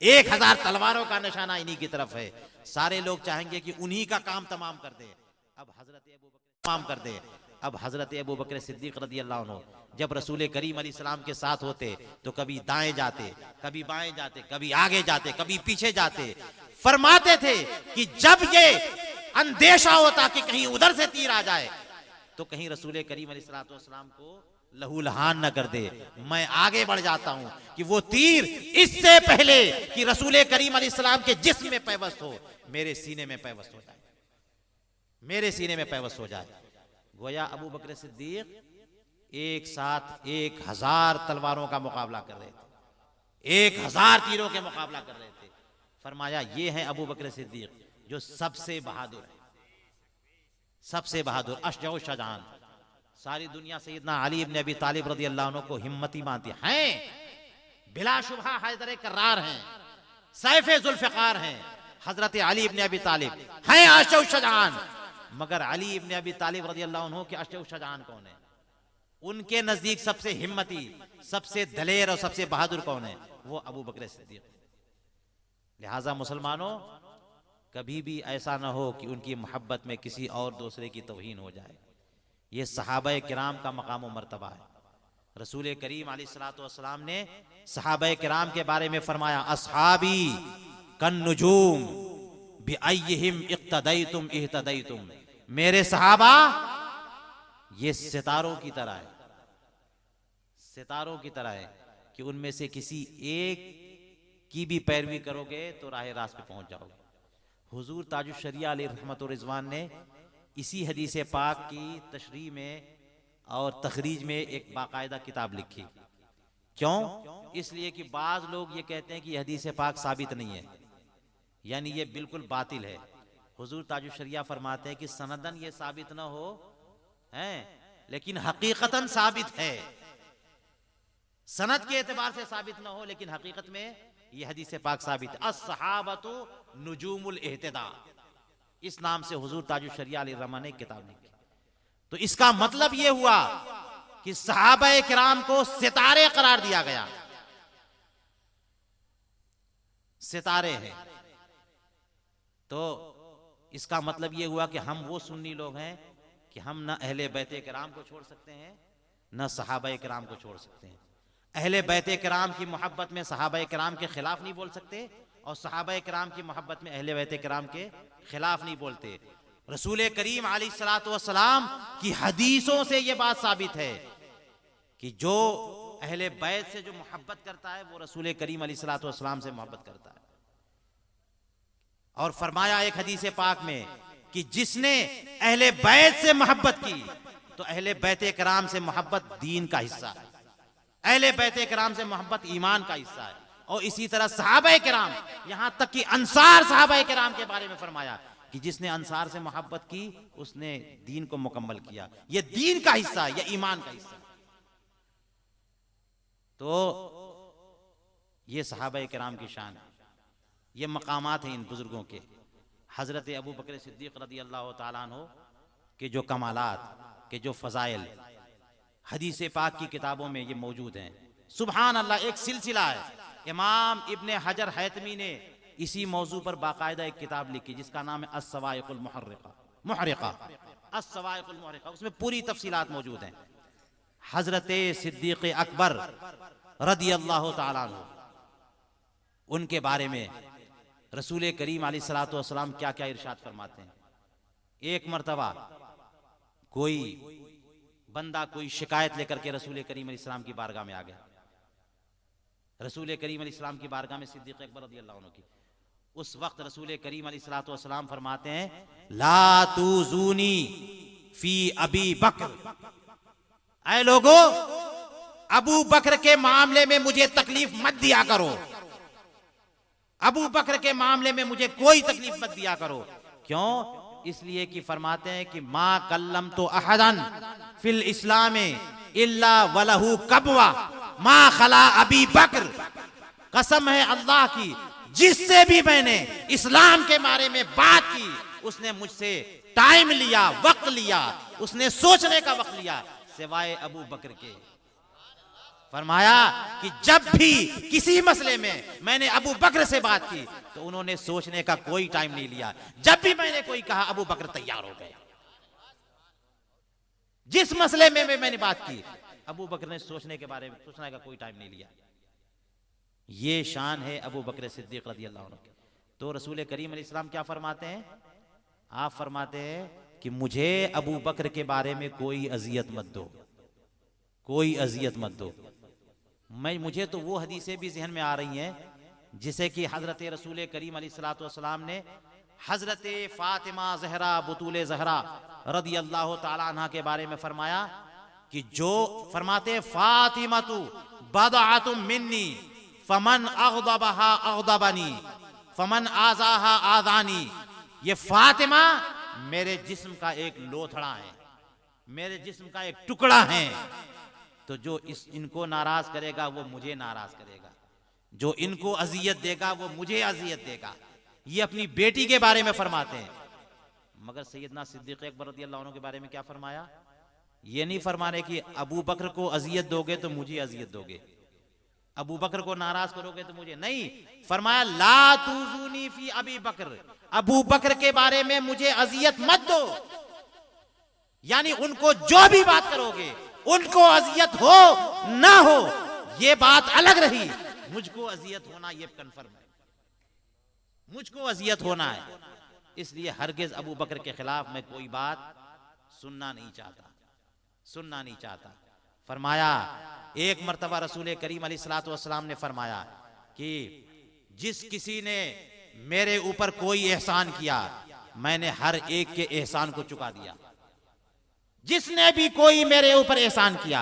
1000 तलवारों का निशाना इन्हीं की तरफ है। सारे लोग चाहेंगे कि उन्हीं का काम तमाम कर दे। अब हजरत अबू बकर तमाम कर दे। अब हजरत अबू बकर सिद्दीक रज़ी अल्लाह अन्हु जब रसूल करीम अलैहिस्सलाम के साथ होते तो कभी दाएं जाते, कभी बाएं जाते, कभी आगे जाते, कभी पीछे जाते। फरमाते थे कि जब ये अंदेशा होता कि कहीं उधर से तीर आ जाए तो कहीं रसूल करीम अलैहिस्सलाम को लहूलहान न कर दे, मैं आगे बढ़ जाता हूं कि वो तीर इससे पहले कि रसूल करीम अलैहिस्सलाम के जिस्म में पैवस्त हो, मेरे सीने में पैवस्त हो जाए, मेरे सीने में पैवस्त हो जाए। गोया अबू बकर सिद्दीक एक साथ 1000 तलवारों का मुकाबला कर रहे थे, 1000 तीरों के मुकाबला कर रहे थे। फरमाया ये हैं अबू बकर सिद्दीक जो सबसे बहादुर है, सबसे बहादुर, अशजा शाहजहान। सारी दुनिया सैयदना अली इब्न अबी तालिब रज़ी अल्लाह अन्हु को हिम्मती मानती है, बिलाशुबहा हैदर कर्रार हैं, सैफ जुल्फ़िकार हैं, हजरत अली इब्न अबी तालिब हैं अशजा शाहजहान। मगर अली इब्न अबी तालिब रज़ी अल्लाह अन्हु के अशजा शाहजहान कौन है? उनके नजदीक सबसे हिम्मती, सबसे दलेर और सबसे बहादुर कौन है? वो अबू बकर सिद्दीक। लिहाजा मुसलमानों, कभी भी ऐसा ना हो कि उनकी मोहब्बत में किसी और दूसरे की तौहीन हो जाए। ये सहाबा किराम का मकाम और मर्तबा है। रसूल करीम अलैहिस्सलातु वस्सलाम ने सहाबा किराम के बारे में फरमाया, अस्हाबी कन नुजूम बिअय्यिहिम इक्तदैतुम इहतदैतुम। मेरे सहाबा ये सितारों की तरह है, सितारों की तरह है कि उनमें से किसी एक की भी पैरवी करोगे तो राह रास्त पे पहुंच जाओगे। हुजूर ताजुश शरिया अलैहि रहमत व रिजवान ने इसी हदीस पाक की तशरीह में और तखरीज में एक बाकायदा किताब लिखी। क्यों? इसलिए कि बाज लोग ये कहते हैं कि हदीस पाक साबित नहीं है, यानी ये बिल्कुल बातिल है। हुजूर ताजुश शरिया फरमाते हैं कि सनदन ये साबित ना हो हैं, लेकिन हकीकतन साबित है। सनद के एतबार से साबित ना हो, लेकिन हकीकत में ये हदीस पाक साबित है। अस्सहाबतु नुजूमुल इहतिदा, इस नाम से हुजूर ताजुश शरिया अलैहि रहमान ने किताब लिखी। तो इसका मतलब यह हुआ कि सहाबा किराम को सितारे करार दिया गया, सितारे हैं। तो इसका मतलब यह हुआ कि हम वो सुन्नी लोग हैं कि हम न अहले बैत किराम को छोड़ सकते हैं, न सहाबा किराम को छोड़ सकते हैं। अहले बैत किराम की मोहब्बत में सहाबा किराम के खिलाफ नहीं बोल सकते, और सहाबा किराम की मोहब्बत में अहले बैत किराम के खिलाफ नहीं बोलते। रसूल करीम अलैहिस्सलातु वस्सलाम की हदीसों से यह बात साबित है कि जो अहले बैत से जो मोहब्बत करता है वो रसूल करीम अलैहिस्सलातु वस्सलाम से मोहब्बत करता है। और फरमाया एक हदीस पाक में कि जिसने अहले बैत से मोहब्बत की तो अहले बैत किराम से मोहब्बत दीन का हिस्सा है, अहले बैत किराम से मोहब्बत ईमान का हिस्सा है। और इसी तरह सहाबा किराम, यहां तक कि अंसार सहाबा किराम के बारे में फरमाया कि जिसने अंसार से मोहब्बत की उसने दीन को मुकम्मल किया, यह दीन का हिस्सा है, यह ईमान का हिस्सा है। तो यह सहाबा किराम की शान है, ये मकामात हैं इन बुजुर्गों के। हजरत अबू बकर सिद्दीक रज़ी अल्लाह ताला अन्हु के जो कमालात, के जो फजाइल हदीस पाक की किताबों में ये मौजूद हैं। सुभान अल्लाह, एक सिलसिला है। इमाम इब्ने हजर हैतमी ने इसी मौजू पर बाकायदा एक किताब लिखी जिसका नाम है अस्सवाइकुल मुहर्रिका, अस्सवाइकुल मुहर्रिका। उसमें पूरी तफसीलात मौजूद हैं। हजरत सिद्दीक अकबर रज़ी अल्लाह ताला अन्हु, उनके बारे में रसूल करीम अलैहिस्सलातु वस्सलाम क्या क्या इरशाद फरमाते हैं। एक मर्तबा कोई बंदा कोई शिकायत लेकर के रसूल करीम अलैहिस्सलाम की बारगाह में आ गया। रसूल करीम अलैहिस्सलाम की बारगाह में सिद्दीक अकबर रज़ियल्लाहु अन्हु की। उस वक्त रसूल करीम अलैहिस्सलातु वस्सलाम फरमाते हैं, ला तुज़ूनी फी अबी बकर, ऐ लोगो अबू बकर के मामले में मुझे तकलीफ मत दिया करो, अबू बकर के मामले में मुझे कोई तकलीफ मत दिया करो। क्यों? इसलिए कि फरमाते हैं कि मां कल्लम तो अहदन फिल इस्लाम इल्ला वलहु कबवा मा खला अबी बकर। कसम है अल्लाह की, जिससे भी मैंने इस्लाम के बारे में बात की उसने मुझसे टाइम लिया, वक्त लिया, उसने सोचने का वक्त लिया, सिवाय अबू बकर के। फरमाया कि जब भी किसी मसले में मैंने अबू बकर से बात की तो उन्होंने सोचने का कोई टाइम नहीं लिया। जब भी मैंने कोई कहा अबू बकर तैयार हो गए। जिस मसले में मैंने बात की अबू बकर ने सोचने का कोई टाइम नहीं लिया। ये शान है अबू बकर सिद्दीक रज़ी अल्लाह अन्हु की। तो रसूल करीम अलैहिस्सलाम क्या फरमाते हैं? आप फरमाते हैं कि मुझे अबू बकर के बारे में कोई अजियत मत दो, कोई अजियत मत दो। मुझे तो वो हदीसें भी जहन में आ रही हैं जिसे कि हजरत रसूल करीम अलैहिस्सलातु वस्सलाम ने हजरत फातिमा ज़हरा बुतूल ज़हरा रदी अल्लाह ताला अन्हा के बारे में फरमाया कि जो फरमाते फातिमतु बदअतुम मिन्नी फमन अग़दबहा अग़दबनी फमन आज़ाहा आज़ानी। ये फातिमा मेरे जिस्म का एक लोथड़ा है, मेरे जिस्म का एक टुकड़ा है। तो जो इनको नाराज करेगा वो मुझे नाराज करेगा, जो इनको अजियत देगा वो मुझे अजियत देगा। ये अपनी बेटी के बारे में फरमाते हैं। मगर सैयदना सिद्दीक़ अकबर रज़ी अल्लाह अन्हु के बारे में क्या फरमाया? ये नहीं फरमाने कि अबू बकर को अजियत दोगे तो मुझे अजियत दोगे, अबू बकर को नाराज करोगे तो मुझे नहीं। फरमाया ला तुज़ूनी फी अबी बकर, अबू बकर के बारे में मुझे अजियत मत दो। यानी उनको जो भी बात करोगे उनको अजियत हो ना हो ये बात अलग रही, मुझको अजियत होना ये कन्फर्म है, मुझको अजियत होना है। इसलिए हरगिज अबू बकर के खिलाफ मैं कोई बात सुनना नहीं चाहता, सुनना नहीं चाहता। फरमाया एक मर्तबा रसूल करीम अलैहिस्सलातु वस्सलाम ने फरमाया कि जिस किसी ने मेरे ऊपर कोई एहसान किया मैंने हर एक के एहसान को चुका दिया। जिसने भी कोई मेरे ऊपर एहसान किया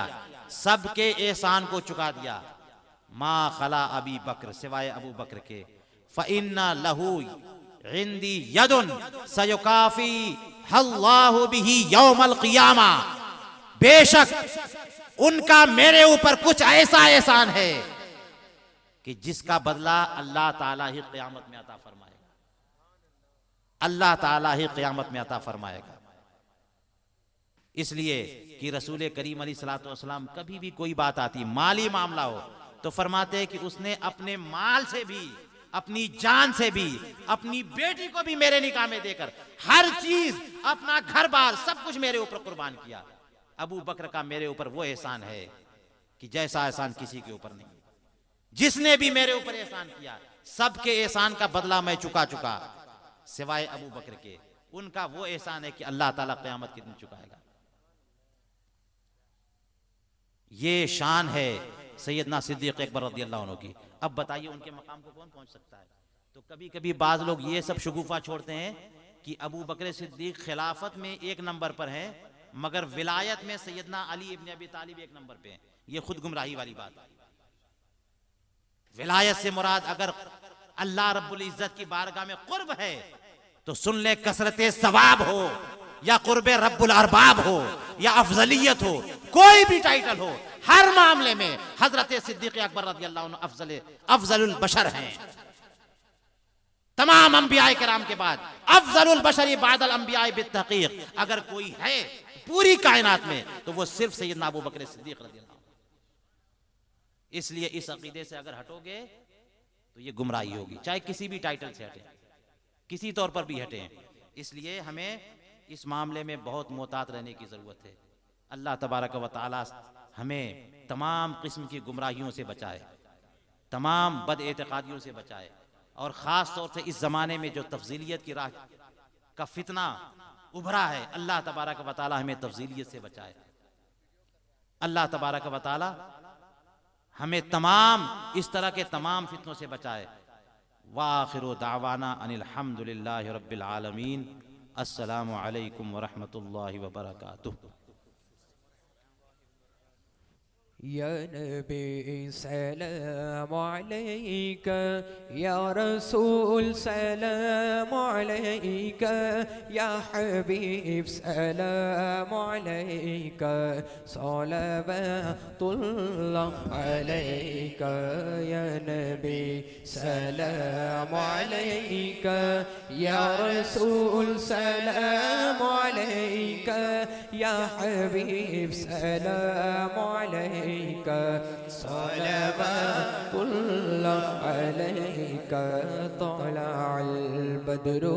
सबके एहसान को चुका दिया। मा खला अबी बकर, सिवाय अबू बकर के। फ़इन्ना लहू इंदी यदुन सयुकाफी अल्लाहु बिही यौमल क़ियामा, बेशक उनका मेरे ऊपर कुछ ऐसा एहसान है कि जिसका बदला अल्लाह ताला ही क़यामत में अता फरमाएगा, अल्लाह ताला ही क़यामत में अता फरमाएगा। इसलिए कि रसूल करीम अलैहिस्सलातु वस्सलाम कभी भी कोई बात आती माली मामला हो तो फरमाते हैं कि उसने अपने माल से भी, अपनी जान से भी, अपनी बेटी को भी मेरे निकाह में देकर हर चीज, अपना घर बार सब कुछ मेरे ऊपर कुर्बान किया। अबू बकर का मेरे ऊपर वो एहसान है कि जैसा एहसान किसी के ऊपर नहीं। जिसने भी मेरे ऊपर एहसान किया सबके एहसान का बदला मैं चुका चुका, सिवाय अबू बकर के। उनका वो एहसान है कि अल्लाह ताला क़यामत के दिन चुकाएगा। ये शान है सैयदना सिद्दीक़ अकबर रज़ी अल्लाह अन्हु की। अब बताइए उनके मकाम को कौन पहुंच सकता है? तो कभी कभी बाज लोग ये सब शुगुफा छोड़ते हैं कि अबू बकर सिद्दीक खिलाफत में एक नंबर पर है मगर विलायत में सैयदना अली इब्न अबी तालिब एक नंबर पे है। ये खुद गुमराही वाली बात है। विलायत से मुराद अगर अल्लाह रब्बुल इज्जत की बारगाह में कुर्ब है तो सुन ले, कसरते सवाब हो या कुर्बे रब्बुल अरबाब हो या अफजलियत हो, कोई भी टाइटल हो, हर मामले में हजरत सिद्दीक अकबर रज़ी अल्लाह अन्हु अफजलुल बशर हैं। तमाम अंबिया किराम के बाद अफजलुल बशरी बादल अंबिया बित्तहकीक अगर कोई है पूरी कायनात में तो वो सिर्फ सैयदना अबू बकर सिद्दीक रज़ी अल्लाह। इसलिए इस अकीदे से अगर हटोगे तो ये गुमराही होगी, चाहे किसी भी टाइटल से हटे, किसी तौर पर भी हटे। इसलिए हमें इस मामले में बहुत मोहतात रहने की जरूरत है। अल्लाह तबारक व तआला हमें तमाम किस्म की गुमराहियों से बचाए, तमाम बद एतकादियों से बचाए, और ख़ास तौर से इस ज़माने में जो तफजीलियत की राह का फितना उभरा है, अल्लाह तबारक व तआला हमें तफजीलियत से बचाए। अल्लाह तबारक व तआला हमें तमाम इस तरह के तमाम फितनों से बचाए। वाखिरु दावाना अनिल हम्दुलिल्लाहि रब्बिल आलमीन। अस्सलामु अलैकुम व रहमतुल्लाहि व बरकातुहू। या नबी सलाम अलैका, या रसूल सलाम अलैका, या हबीब सलाम अलैका, सलावतुल्लाह अलैका। या नबी सलाम अलैका, या रसूल सलाम अलैका, या हबीब सलाम अलैका, अलैका सलवातुल्लाह अलैका तलअल बद्रु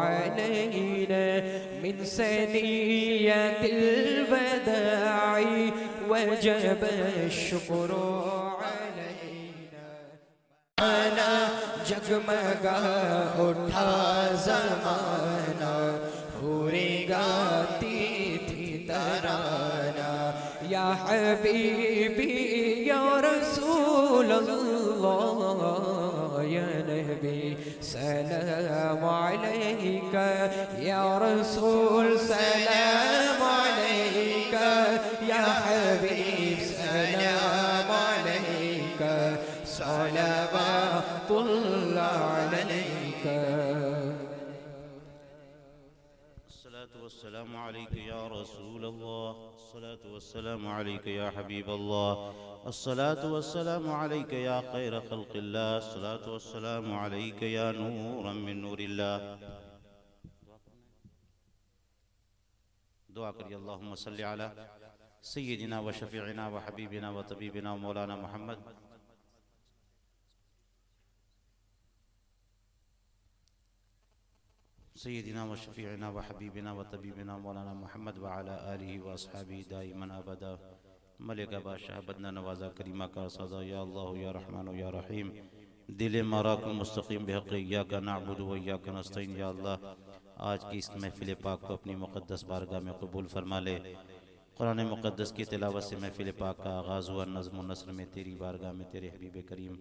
अलैना मिन सनियतिल वदाई वजब शुक्र अलैना जगमगा उठा ज़माना पूरी गाती थी तराना या हबीबी या रसूल अल्लाह या नबी सलाम अलैका या रसूल सलाम अलैका या हबीब सलाम अलैका सलवातुल्लाह अलैका अस्सलामु अलैका या रसूल अल्लाह, अस्सलातु वस्सलामु अलैका या हबीब अल्लाह, अस्सलातु वस्सलामु अलैका या खैर खल्क़िल्लाह, अस्सलातु वस्सलामु अलैका या नूरम मिन नूरिल्लाह। दुआ करिए, अल्लाहुम्मा सल्लि अला सय्यिदिना व शफीइना व हबीबिना व तबीबिना व मौलाना मुहम्मद सय्यिदिना व शफीइना व हबीबिना व तबीबिना मौलाना मुहम्मद व अला आलिहि व अस्हाबिहि दाइमन अबदा। मलिका बादशाह बदना नवाजा करीमा का सदा या अल्लाह या रहमान या रहीम दिल मराकुल मुस्तकीम बिहक़ इय्याका नअबुदु व इय्याका नस्तईन। या अल्लाह, आज की इस महफिल पाक को अपनी मुक़द्दस बारगाह में कबूल फरमा ले। कुरान मुक़द्दस की तिलावत से महफिल पाक का आगाज़ हुआ। नज़्म व नस्र में तेरी बारगाह में तेरे हबीब करीम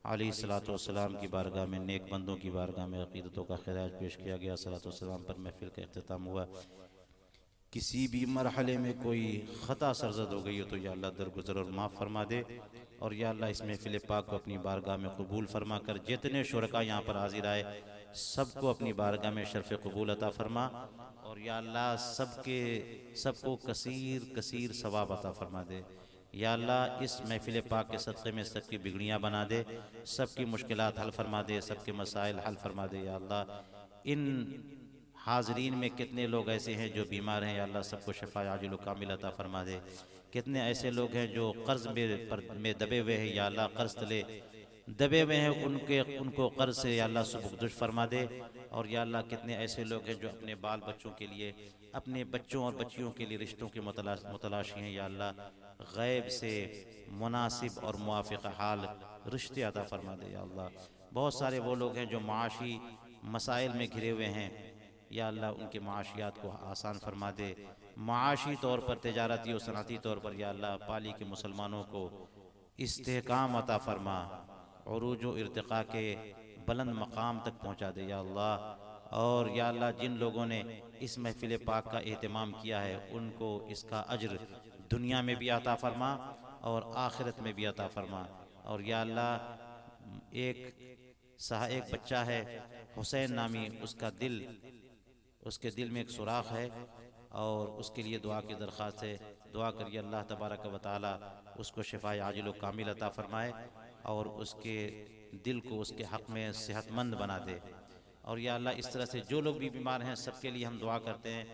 अलैहिस्सलातु वस्सलाम की बारगाह में, नेक बंदों की बारगाह में अक़ीदतों का खिराज पेश किया गया। सलातो वस्सलाम पर महफिल का इख्तिताम हुआ। किसी भी मरहले में कोई ख़ता सरज़द हो गई हो तो या अल्लाह दरगुज़र और माफ़ फरमा दे। और या अल्लाह इस महफिल पाक को अपनी बारगाह में कबूल फरमा कर जितने शुरका यहाँ पर हाजिर आए सबको अपनी बारगाह में शर्फ़ कबूल अता फरमा। और या अल्लाह सबको कसीर कसीर सवाब अता फरमा दे। या अल्लाह, इस महफिल पाक के सदक़े में सबकी बिगड़ियाँ बना दे, सबकी मुश्किलात हल फरमा दे, सबके मसाइल हल फरमा दे। या अल्लाह, इन हाज़रीन में कितने लोग ऐसे हैं जो बीमार हैं, या अल्लाह सबको शिफ़ा आजिल कामिल अता फरमा दे। कितने ऐसे लोग हैं जो कर्ज़ में दबे हुए हैं, या अल्लाह कर्ज़ तले दबे हुए हैं, उनको कर्ज़ से या अल्लाह सुबुक्दुश फरमा दे। और या अल्लाह, कितने ऐसे लोग हैं जो अपने बाल बच्चों के लिए, अपने बच्चों और बच्चियों के लिए रिश्तों के मुतलाशी हैं। या अल्लाह, गैब से मुनासिब और मुआफ़िक़ हाल रिश्ते अता फरमा दे। या अल्लाह, बहुत सारे वो लोग हैं जो माशी मसाइल में घिरे हुए हैं, या अल्लाह उनके माशियात को आसान फरमा दे। माशी तौर पर, तिजारती और सनअती तौर पर या अल्लाह पाली के मुसलमानों को इस्तेहकाम अता फरमा, उरूज व इर्तिक़ा के बुलंद मकाम तक पहुँचा दे। या अल्लाह, और या अल्लाह, जिन लोगों ने इस महफिल पाक का एहतमाम किया है उनको इसका अज्र दुनिया में भी अता फरमा और आखिरत में भी अता फरमा। और या अल्लाह, एक बच्चा है हुसैन नामी, उसके दिल में एक सुराख है और उसके लिए दुआ की दरख्वास्त है। दुआ करिए अल्लाह तबारक व तआला उसको शिफा आजिल व कामिल अता फरमाए और उसके दिल को उसके हक़ में सेहतमंद बना दे। और या अल्लाह, इस तरह से जो लोग भी बीमार हैं सबके लिए हम दुआ करते हैं।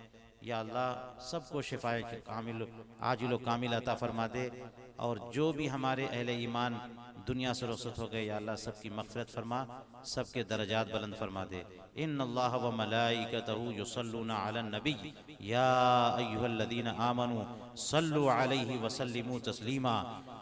या अल्लाह, सबको शिफाए कामिल आजिल व कामिल अता फरमा दे। और जो भी हमारे अहले ईमान दुनिया से रुखसत हो गए, या अल्लाह सबकी मग़फ़िरत फरमा, सबके दरजात बुलंद फरमा दे। इन्नल्लाह व मलाइकतहु युसल्लूना अलन नबी या अय्युहल्लज़ीना आमनू सल्लु अलैहि व सल्लिमू तस्लीमा।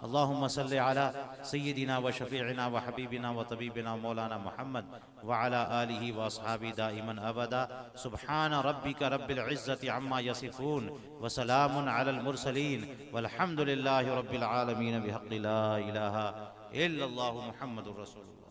अल्लाहुम्मा सल्लि अला सय्यिदिना व शफीइना व हबीबिना व तबीबिना मौलाना मुहम्मद व अला आलिहि व अस्हाबिहि दाइमन अबदा। सुब्हान रब्बिका रब्बिल इज़्ज़ति अम्मा यसिफून व सलामुन अलल मुरसलीन वल्हम्दुलिल्लाहि रब्बिल आलमीन बिहक़्क़ि ला इलाहा इल्लल्लाहु मुहम्मदुर रसूलुल्लाह।